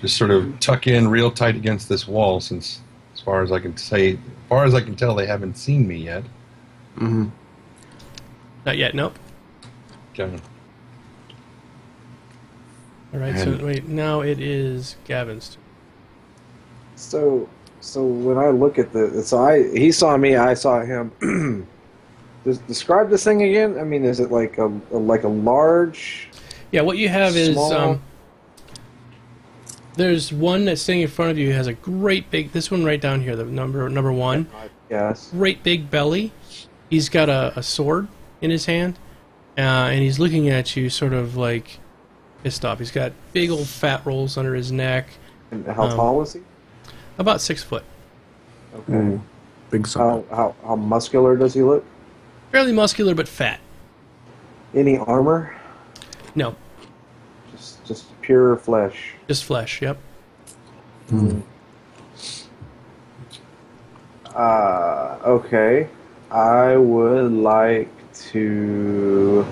just sort of tuck in real tight against this wall. Since, as far as I can tell, they haven't seen me yet. Mm-hmm. Not yet, nope. Okay. All right, so wait, now it is Gavin's turn. So when I look at he saw me, I saw him. Describe this thing again. I mean, is it like a large? Yeah, what you have is Small. there's one that's sitting in front of you has a great big. This one right down here, the number one, Yes. great big belly. He's got a sword in his hand, and he's looking at you sort of like pissed off. He's got big old fat rolls under his neck. And how tall is he? About 6 foot. Okay. Big son. How muscular does he look? Fairly muscular, but fat. Any armor? No, Just pure flesh. just flesh, yep. Okay. I would like to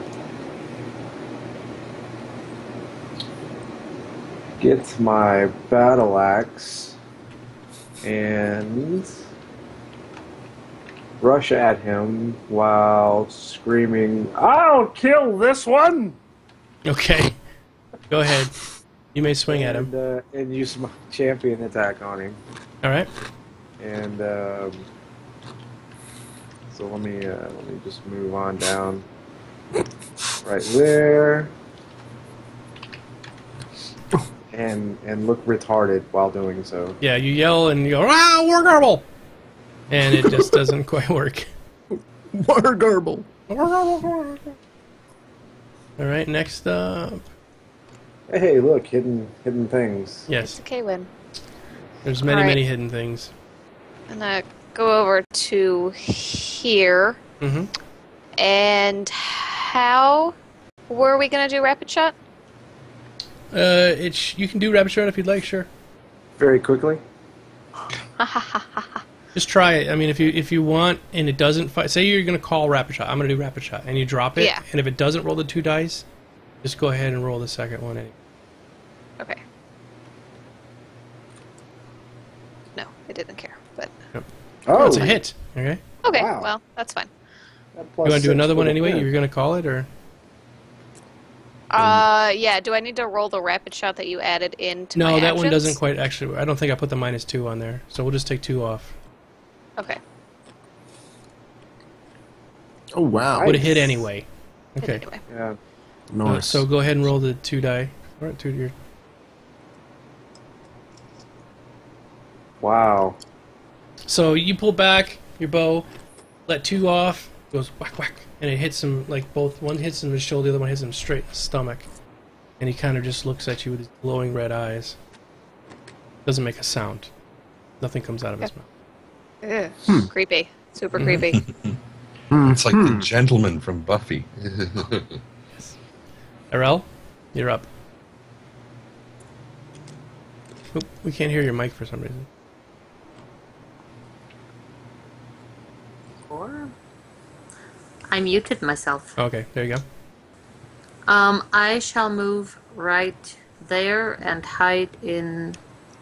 get my battle axe and rush at him while screaming, "I'll kill this one!" Okay. Go ahead. You may swing at him. And use my champion attack on him. Alright. And so let me just move on down right there, and look retarded while doing so. Yeah, you yell and you go, "Ah, war garble!" And it just doesn't quite work. Water garble. Alright, next up. Hey, look, hidden things. Yes, Okay, win. there's many, Alright. many hidden things. I'm gonna go over to here. Mm-hmm. And how were we gonna do rapid shot? You can do rapid shot if you'd like, sure. Very quickly. Just try it. I mean, if you want and it doesn't fight, say you're going to call rapid shot. I'm going to do rapid shot, and you drop it. Yeah. And if it doesn't roll the 2 dice, just go ahead and roll the second one. Anyway. Okay. No, I didn't care. But Oh, it's a hit. Okay. okay, Wow. well, that's fine. You want to do another one anyway? You're going to call it, or Yeah. Do I need to roll the rapid shot that you added into my no? That one actions? doesn't quite actually. I don't think I put the -2 on there, so we'll just take 2 off. Okay. Oh, wow. Would have hit anyway. But Okay. Anyway. Yeah. Nice. So go ahead and roll the 2 die. All right, 2 to your. Wow. So you pull back your bow, let 2 off, goes whack whack, and it hits him like both. One hits him in his shoulder, the other one hits him straight in the stomach, and he kind of just looks at you with his glowing red eyes. Doesn't make a sound. Nothing comes out of his mouth. Ugh, creepy. Super creepy. It's like the gentleman from Buffy. Arel, you're up. Oop, we can't hear your mic for some reason. Or I muted myself. Okay, there you go. I shall move right there and hide in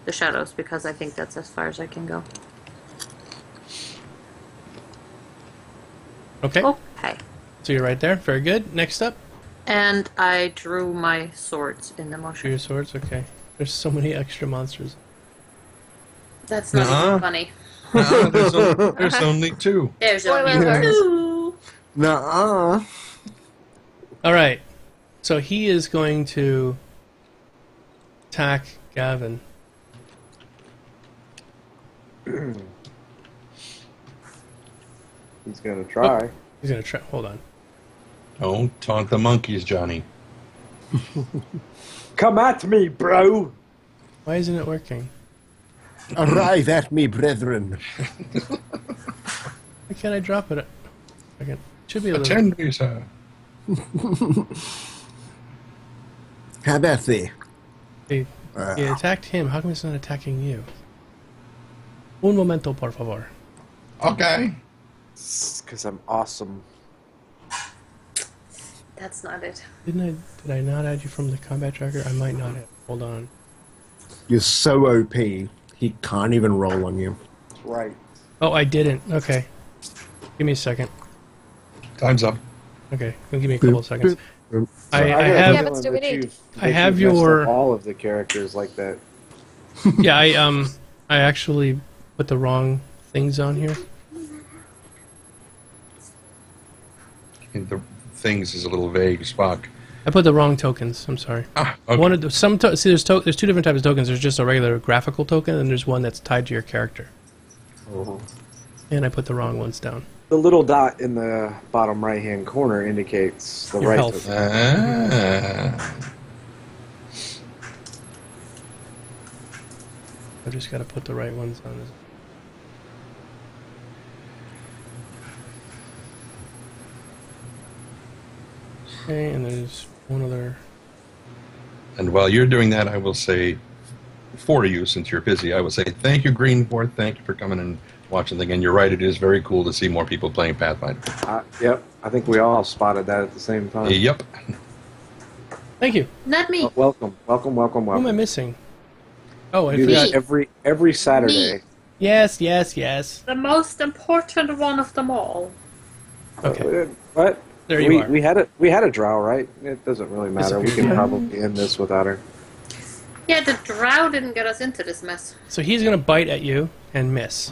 the shadows because I think that's as far as I can go. Okay, Okay. so you're right there. Very good. Next up, And I drew my swords in the do motion. your swords. Okay. There's so many extra monsters. That's not Nuh-uh. even funny. There's only 2. There's Spoiler only alert. 2. Nuh-uh. All right. So he is going to attack Gavin. He's gonna try. He's going to try. Hold on. Don't taunt the monkeys, Johnny. Come at me, bro. Why isn't it working? Arrive at me, brethren. Why can't I drop it? Second. Should be a little. Attend me, sir. How about thee? He attacked him. How come he's not attacking you? Un momento, por favor. Okay. Because I'm awesome. That's not it. Did I not add you from the combat tracker? I might not have. Hold on. You're so OP, he can't even roll on you. That's right. Oh, I didn't. Okay. Give me a second. Time's up. Okay, give me a couple of seconds. So I got a have. Yeah, but feeling do we that need? I have you've messed up your- all of the characters like that. Yeah, I actually put the wrong things on here. And the things is a little vague, Spock. I put the wrong tokens. I'm sorry. Ah, okay. One of the see, there's 2 different types of tokens. There's just a regular graphical token, and there's one that's tied to your character. Oh. And I put the wrong ones down. The little dot in the bottom right-hand corner indicates the Your right health. token. I just got to put the right ones on this. Okay, and there's one other. And while you're doing that, I will say, for you, since you're busy, I will say thank you, Greenport. Thank you for coming and watching the thing. And you're right, it is very cool to see more people playing Pathfinder. Yep, I think we all spotted that at the same time. Yep. Thank you. Not me. Oh, welcome. Who am I missing? Oh, I Do forgot. this every Saturday. Me. Yes, yes, yes. The most important one of them all. Okay. What? There you are. We had a drow, right? It doesn't really matter. We can probably end this without her. Yeah, the drow didn't get us into this mess. So he's going to bite at you and miss.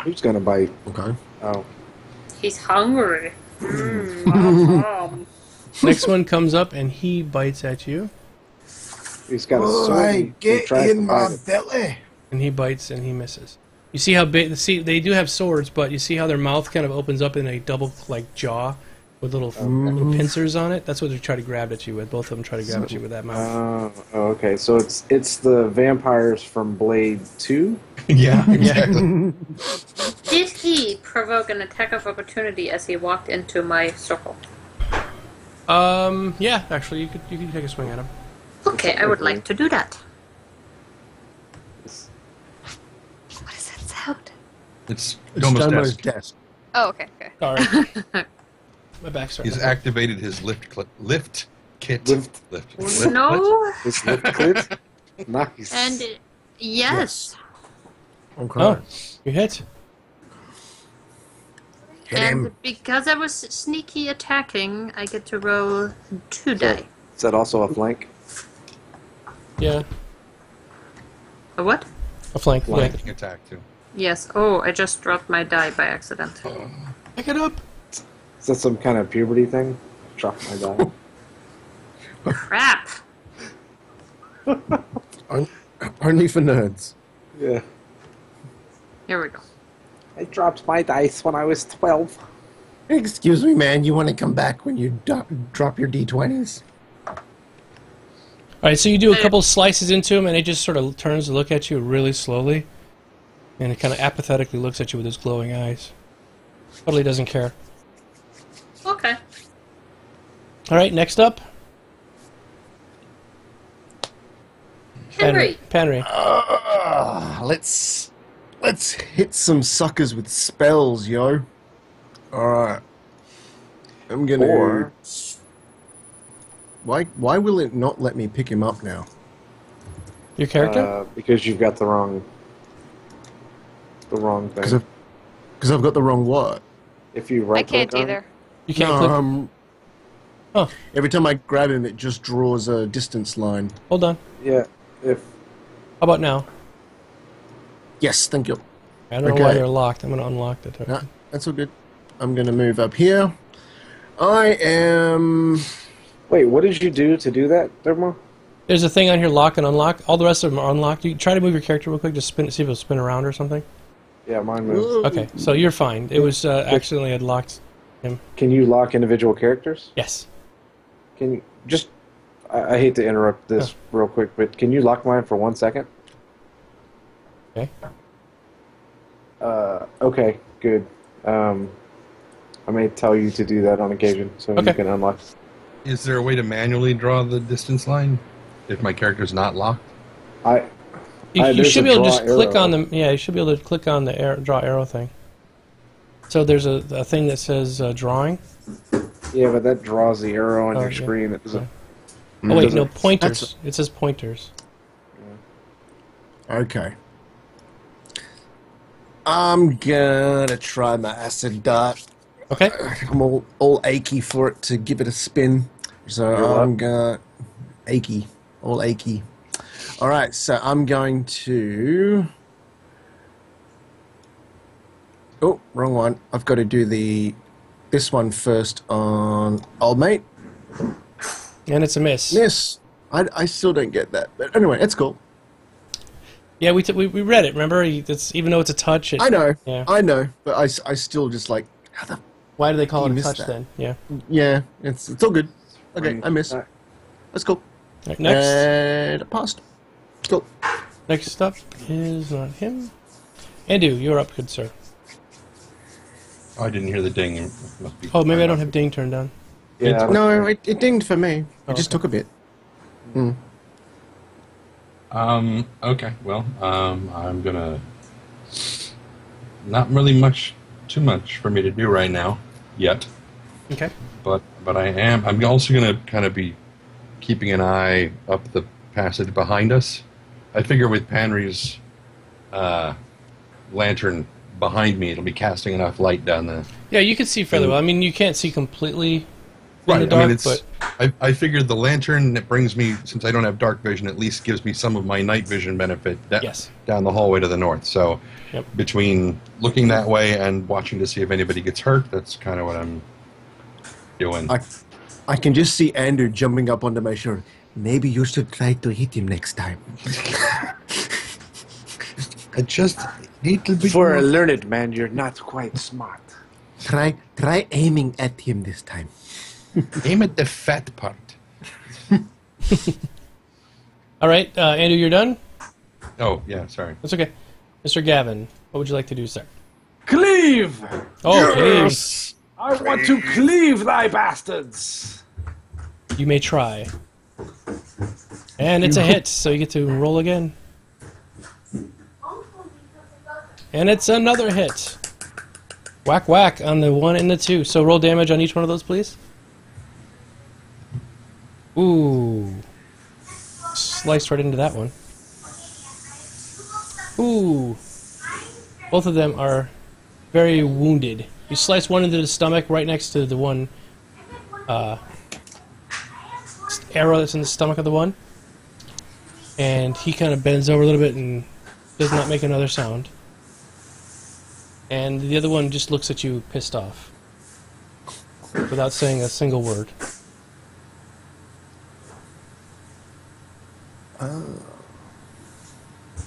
Who's gonna bite? Okay. Oh, He's hungry. Mom. Next one comes up and he bites at you. he's got a sword. Alright, get in my belly. And he bites and he misses. You see how big? See, they do have swords, but you see how their mouth kind of opens up in a double like jaw with little pincers on it. That's what they try to grab at you with. Both of them try to grab at you with that mouth. Oh, okay. So it's the vampires from Blade 2. Yeah, exactly. Did he provoke an attack of opportunity as he walked into my circle? Yeah, actually, you could take a swing at him. Okay, I would like to do that. What is that sound? It's It's Domo's Domo's desk. desk. Oh, okay, okay. Sorry, my back's starting. He's to hurt. activated his lift kit. Lift. Lift. No, This lift clit. Nice. and yes, Okay. Oh, you hit. Hit and him. because I was sneaky attacking, I get to roll 2 die. Is that also a flank? Yeah, A what? a flank. Yeah. Flanking attack too. Yes. Oh, I just dropped my die by accident. Pick it up. Is that some kind of puberty thing? Drop my die. Crap. Only for nerds. Yeah. Here we go. I dropped my dice when I was 12. Excuse me, man. You want to come back when you drop your d20s? All right, so you do a couple slices into him, and it just sort of turns to look at you really slowly, and it kind of apathetically looks at you with his glowing eyes. Totally doesn't care. Okay. All right, next up, Henry. Panry. Let's hit some suckers with spells, yo. Alright. I'm gonna... Or- Why will it not let me pick him up now? Your character? Because you've got the wrong thing. Because I've got the wrong what? If you I right can't click on either. You can't No, click. Oh, every time I grab him, it just draws a distance line. hold on. Yeah. If How about now? Yes, thank you. I don't know why Okay. they're locked. I'm going to unlock the No, that's all good. I'm going to move up here. I am... wait, what did you do to do that, Dermo? There's a thing on here, lock and unlock. All the rest of them are unlocked. You try to move your character real quick, just spin, see if it'll spin around or something. Yeah, mine moved. Okay, so you're fine. It was accidentally had locked him. Can you lock individual characters? Yes. Can you just? I hate to interrupt this real quick, but can you lock mine for 1 second? Okay. Okay, good. I may tell you to do that on occasion, so Okay. you can unlock. Is there a way to manually draw the distance line if my character's not locked? You there's should a be able to draw just click arrow. on them. Yeah, you should be able to click on the draw arrow thing. So there's a thing that says drawing. Yeah, but that draws the arrow on Oh, your yeah. screen. It doesn't. Oh wait, doesn't- no, pointers. It says pointers. Okay. I'm gonna try my acid dart. Okay. I'm all achy for it to give it a spin. So You're what? I'm gonna... Achy. All achy. Alright, so I'm going to... Oh, wrong one. I've got to do this one first on old mate. And it's a miss. Miss. I still don't get that. But anyway, it's cool. Yeah, we read it. Remember, it's even though it's a touch. I know, Yeah. I know, but I still just like how the Why do they call You it a missed touch that. then? Yeah. yeah. It's all good. Okay, I missed. Alright. Let's go. All right, next. And I passed. Let's go. Next up is not him. Andu, you're up, good sir. Oh, I didn't hear the ding. It must be Oh, maybe I don't have ding turned on. Yeah. No, it dinged for me. Oh, It just okay. took a bit. Okay. Well, I'm gonna. Not really too much for me to do right now, yet. Okay. But I am. I'm also gonna kind of be keeping an eye up the passage behind us. I figure with Panry's lantern behind me, it'll be casting enough light down the. Yeah, you can see fairly well. I mean, you can't see completely in the dark, but I figured the lantern that brings me, since I don't have dark vision, at least gives me some of my night vision benefit Yes. down the hallway to the north. So Yep. between looking that way and watching to see if anybody gets hurt, that's kind of what I'm doing. I can just see Andrew jumping up onto my shoulder. Maybe you should try to hit him next time. I just little bit For a learned man, you're not quite smart. Try aiming at him this time. aim at the fat part. all right, Andu, you're done. Oh yeah, sorry. That's okay. Mr. Gavin, what would you like to do, sir? Cleave! Oh, please. I want to cleave thy bastards! You may try. And it's a hit, so you get to roll again. And it's another hit. Whack, whack on the 1 and the 2. So roll damage on each one of those, please. Ooh. Sliced right into that one. Ooh. Both of them are very wounded. You slice one into the stomach right next to the one arrow that's in the stomach of the one. And he kind of bends over a little bit and does not make another sound. And the other one just looks at you pissed off. Without saying a single word.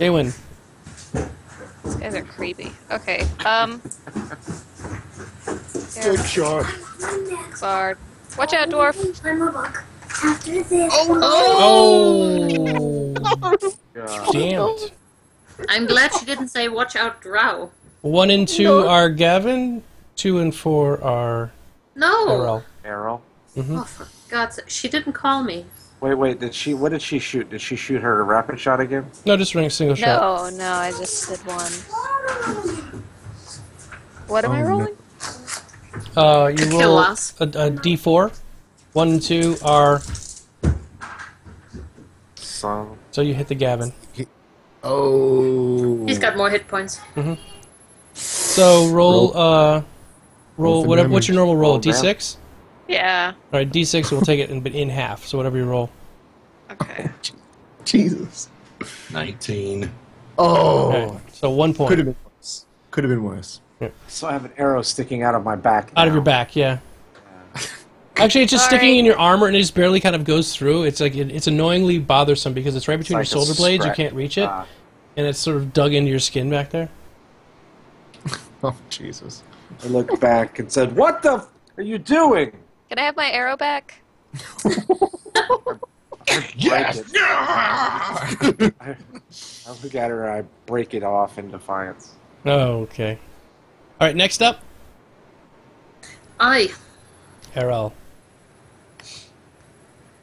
Awen. These guys are creepy. Okay. Good shot. Bard. Watch out, dwarf. Oh! Damn it. I'm glad she didn't say watch out, drow. 1 and 2 are Gavin, 2 and 4 are No. Errol. Arrow. Oh, for God's sake. She didn't call me. Wait, what did she shoot? Did she shoot her rapid shot again? No, just running a single shot. No, I just did one. What am I rolling? You Kill roll us. a D4. 1 and 2 are... So So you hit the Gavin. Oh. He's got more hit points. So roll for whatever. What's your normal roll? Roll D6. Yeah. All right, D6 will take it in half. So whatever you roll. Okay. Jesus. 19. Oh. Okay, so 1 point. Could have been worse. Could have been worse. I have an arrow sticking out of my back. Out of now. your back, yeah. Actually, it's just sticking Sorry. in your armor, and it just barely kind of goes through. It's like it's annoyingly bothersome because it's right between It's your like a shoulder blades. You scratch. can't reach it, and it's sort of dug into your skin back there. Oh, Jesus. I looked back and said, "What the are you doing?" Can I have my arrow back? Yes! I look at her and I break it off in defiance. Oh, okay. All right, next up,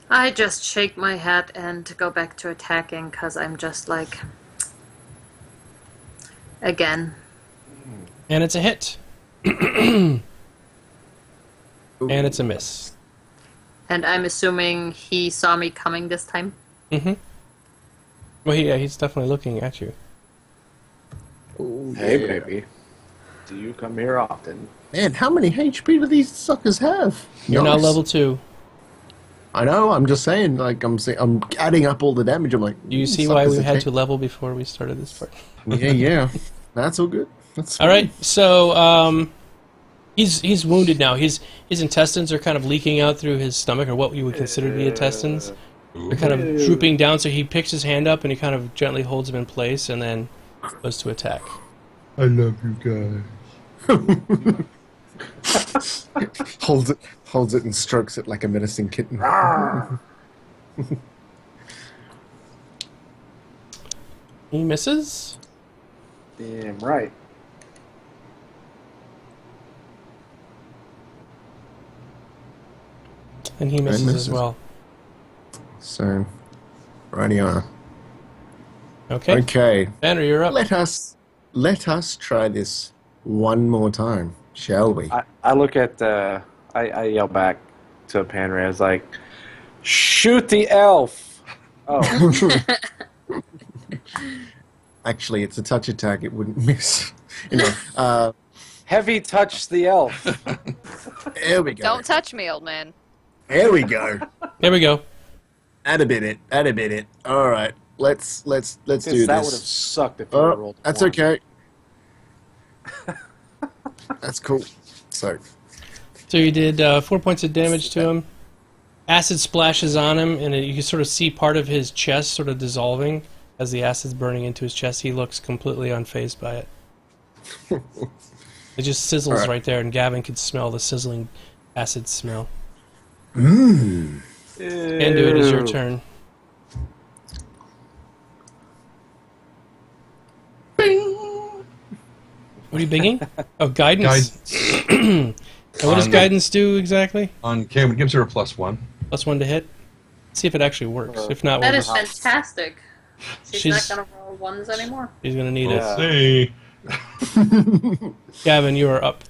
I just shake my head and go back to attacking because I'm just like, again. and it's a hit, and it's a miss. And I'm assuming he saw me coming this time. Mm-hmm. Well, he's definitely looking at you. Oh, Hey, yeah. baby, do you come here often? Man, how many HP do these suckers have? You're now Yikes. level 2. I know. I'm just saying. Like I'm adding up all the damage. I'm like, Do you see suckers why we are had take- to level before we started this part? Yeah. That's all good. That's All right, so he's wounded now. His intestines are kind of leaking out through his stomach, or what you would consider to be intestines. They're kind of drooping down, so he picks his hand up and he kind of gently holds him in place and then goes to attack. I love you guys. holds it and strokes it like a menacing kitten. He misses. Damn right. And he misses misses. as well. So, righty on. Okay. Okay, Banner, you're up. let us try this one more time, shall we? I look at I yell back to Panraz like, shoot the elf. Oh, Actually, it's a touch attack. It wouldn't miss. heavy touch the elf. There we go. Don't touch me, old man. There we go. There we go. Add a bit it. All right, let's do That would have this. sucked if you would have rolled. That's one. okay. That's cool. So, You did 4 points of damage to him. Acid splashes on him, and you can sort of see part of his chest sort of dissolving as the acid's burning into his chest. He looks completely unfazed by it. It just sizzles right there, and Gavin could smell the sizzling acid smell. Mmm. Ando, it is your turn. What are you binging? Oh, guidance. And what does guidance do exactly? On Cameron, gives her a +1. +1 to hit. See if it actually works. If not, That we'll is fantastic. She's She's- not going to roll ones anymore. he's going to need Let's it. see. Gavin, you are up.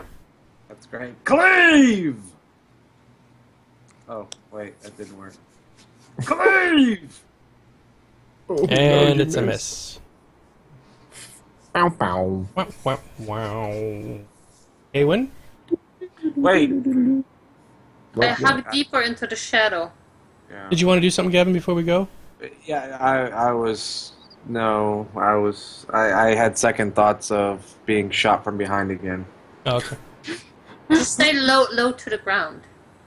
That's great. Cleave. Oh wait, that didn't work. Cleave. And it's a miss. bow bow. Wow, wow, wow. Awen? Wait. I hug deeper into the shadow. Yeah. Did you want to do something, Gavin, before we go? Yeah, I was. No, I had second thoughts of being shot from behind again. Oh, okay. Just stay low to the ground.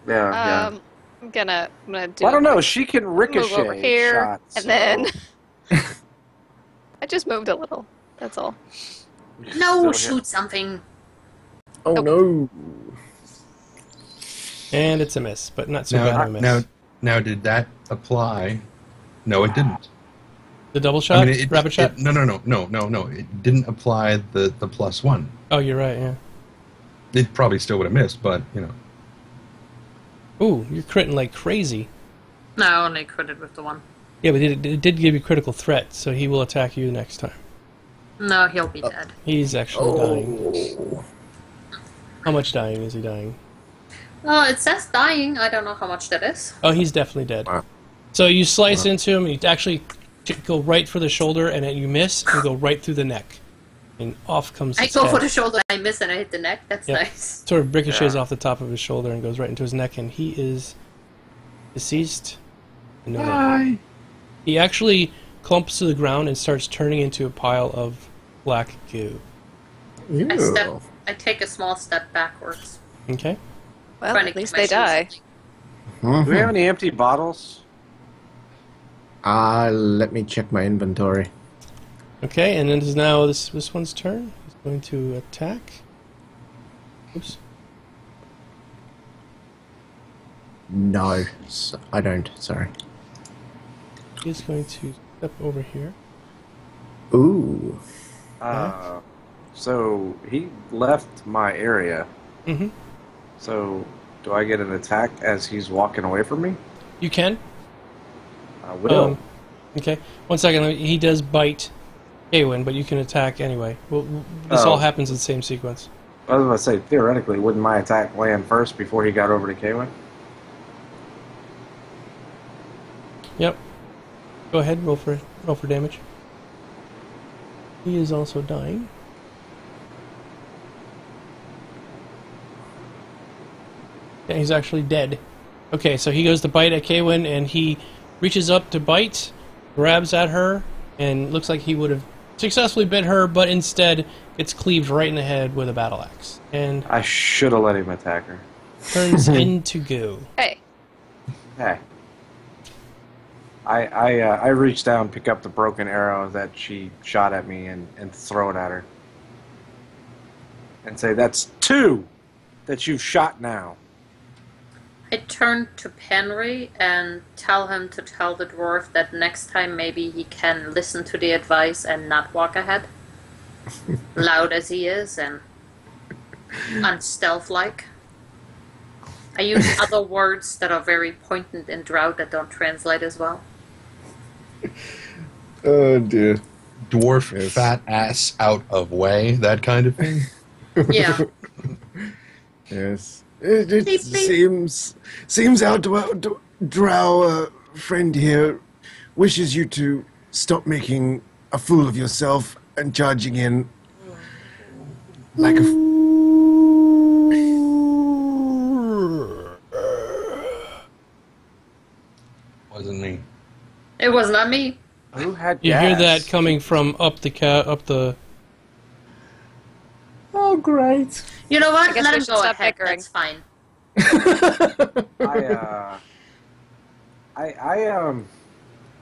Yeah, yeah. I'm gonna do. Well, I don't know. She can ricochet move over here, shots. and then I just moved a little. That's all. No, So, shoot something. Oh no! And it's a miss, but not so bad of a miss. Now, did that apply? No, it didn't. The double shot? Rapid shot? No. It didn't apply the +1. Oh, you're right, yeah. It probably still would have missed, but, Ooh, you're critting like crazy. No, I only critted with the one. Yeah, but it did give you critical threat, so he will attack you next time. No, he'll be dead. He's actually dying. How much dying is he dying? It says dying. I don't know how much that is. Oh, he's definitely dead. Wow. So you slice into him, and you actually go right for the shoulder, and then you miss, and go right through the neck. And off comes I his go head. for the shoulder, I miss, and I hit the neck. That's Yep. nice. Sort of ricochets off the top of his shoulder and goes right into his neck, and he is deceased. No. He actually clumps to the ground and starts turning into a pile of black goo. Ew. I take a small step backwards. Okay? Well, Trying to at keep least my they shoes die. Do we have any empty bottles? Let me check my inventory. Okay, and then it is now this one's turn. He's going to attack. Oops. No, I don't. Sorry. He's going to step over here. Ooh. So he left my area. Mm-hmm. So do I get an attack as he's walking away from me? You can. I will. Okay. 1 second. He does bite Awen, but you can attack anyway. Well, this all happens in the same sequence. I was going to say, theoretically, wouldn't my attack land first before he got over to Kaywin? Yep. Go ahead. Roll for damage. He is also dying. Yeah, he's actually dead. Okay, so he goes to bite at Kaywin, and he reaches up to bite, grabs at her, and looks like he would have successfully bit her, but instead gets cleaved right in the head with a battle axe, and I should have let him attack her. turns into goo. Hey, Hey. I reach down, pick up the broken arrow that she shot at me, and throw it at her. And say, "That's 2 that you've shot now." I turn to Penry and tell him to tell the dwarf that next time maybe he can listen to the advice and not walk ahead. Loud as he is and unstealth-like. I use other words that are very poignant in Drought that don't translate as well. Oh dear. Dwarf, Yes. fat ass, out of way, that kind of thing. Yeah. Yes. It Beep, beep. seems our drow friend here wishes you to stop making a fool of yourself and charging in like a. Wasn't me. It was not me. Who had You gas? hear that coming from up the. Oh, great. You know what? I guess Let we him should go stop ahead. bickering. That's fine.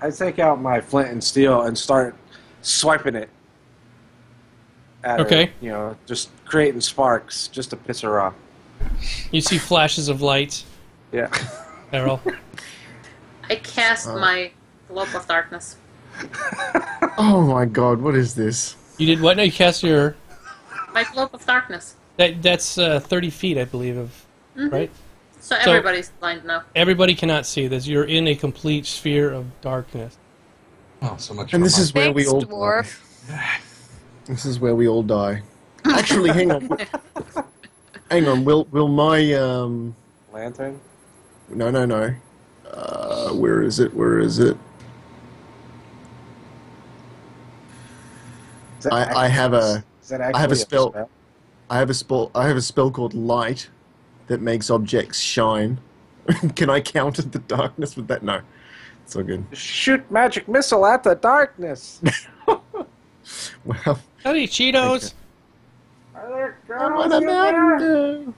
I take out my flint and steel and start swiping it at her, Okay. you know, just creating sparks just to piss her off. You see flashes of light, Yeah. Errol. I cast my Globe of Darkness. Oh my god, what is this? You did what? No, you cast your. My Globe of Darkness. That's 30 feet, I believe, of right. So everybody's blind now. Everybody cannot see this. You're in a complete sphere of darkness. Oh, so much. And for this my- is where we Thanks, all dwarf. die. This is where we all die. Actually, hang on. Hang on. Will my Lantern? No. Where is it? Where is it? Is that I have a is that I have a actually spell. I have a spell called Light that makes objects shine. Can I counter the darkness with that? No. It's all good. Shoot magic missile at the darkness. Well, Hey, Cheetos! Are there I'm girls on a in there? mountain.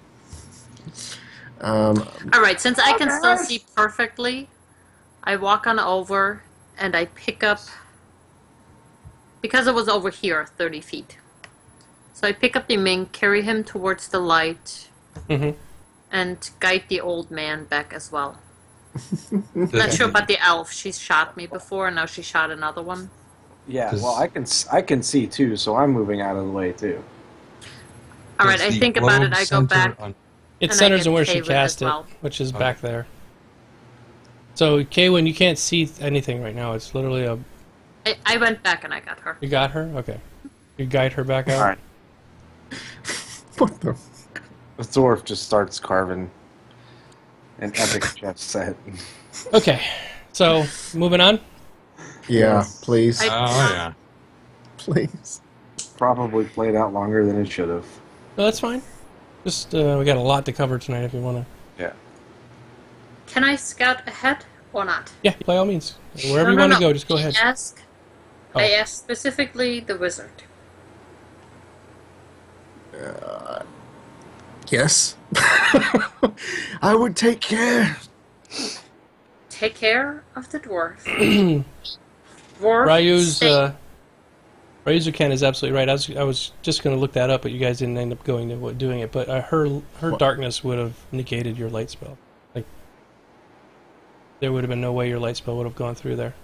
Alright, since I can still see perfectly, I walk on over and I pick up. Because it was over here, 30 feet. So I pick up the mink, carry him towards the light, Mm-hmm. and guide the old man back as well. Not sure about the elf. She's shot me before, and now she shot another one. Yeah, Does- well, I can see too, so I'm moving out of the way too. Alright, Does I the think about it, globe I go center back. on- It And I centers get on where she Kaywin cast as it, well. which is Okay. back there. So, Kaywin, you can't see anything right now. It's literally a. I went back and I got her. You got her? Okay. You guide her back out? All right. what the? The dwarf just starts carving an epic chest set. Okay. So, moving on? Yeah, Yes. please, I- Oh yeah. please. Probably played out longer than it should have. No, that's fine. Just, we got a lot to cover tonight if you want to. Yeah. Can I scout ahead or not? Yeah, by all means. Wherever you No, want to no. go, just go ahead. I asked specifically the wizard. Yes. I would take care. Take care of the dwarf. Dwarf, Ryu's, stay- Ryuzuken is absolutely right. I was just going to look that up, but you guys didn't end up doing it. But her darkness would have negated your light spell. Like, there would have been no way your light spell would have gone through there.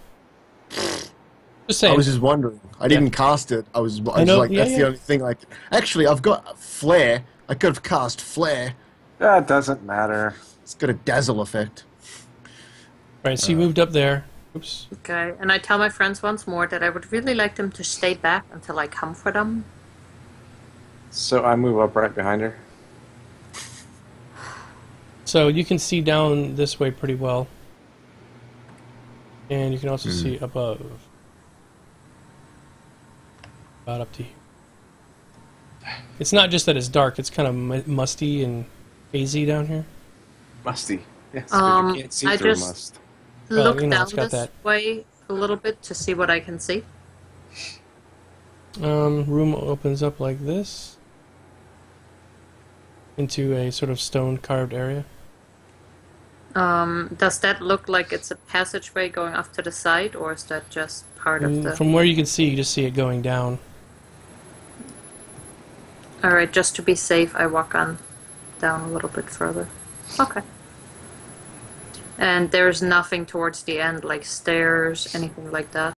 Just saying. I was just wondering. I didn't cast it. I was know, like, yeah, that's yeah. the only thing. Like, actually, I've got flare. I could have cast flare. That doesn't matter. It's got a dazzle effect. Right, so you moved up there. Oops. Okay, and I tell my friends once more that I would really like them to stay back until I come for them. So I move up right behind her. So you can see down this way pretty well. And you can also see above. About up to here. It's not just that it's dark, it's kind of musty and hazy down here. Musty. Yes, 'cause you can't see I through just- must. Well, Look you know, down it's got this that. way a little bit to see what I can see. Room opens up like this. Into a sort of stone carved area. Does that look like it's a passageway going off to the side, or is that just part of the... From where you can see, you just see it going down. Alright, just to be safe, I walk on down a little bit further. Okay. And there's nothing towards the end, like stairs, anything like that?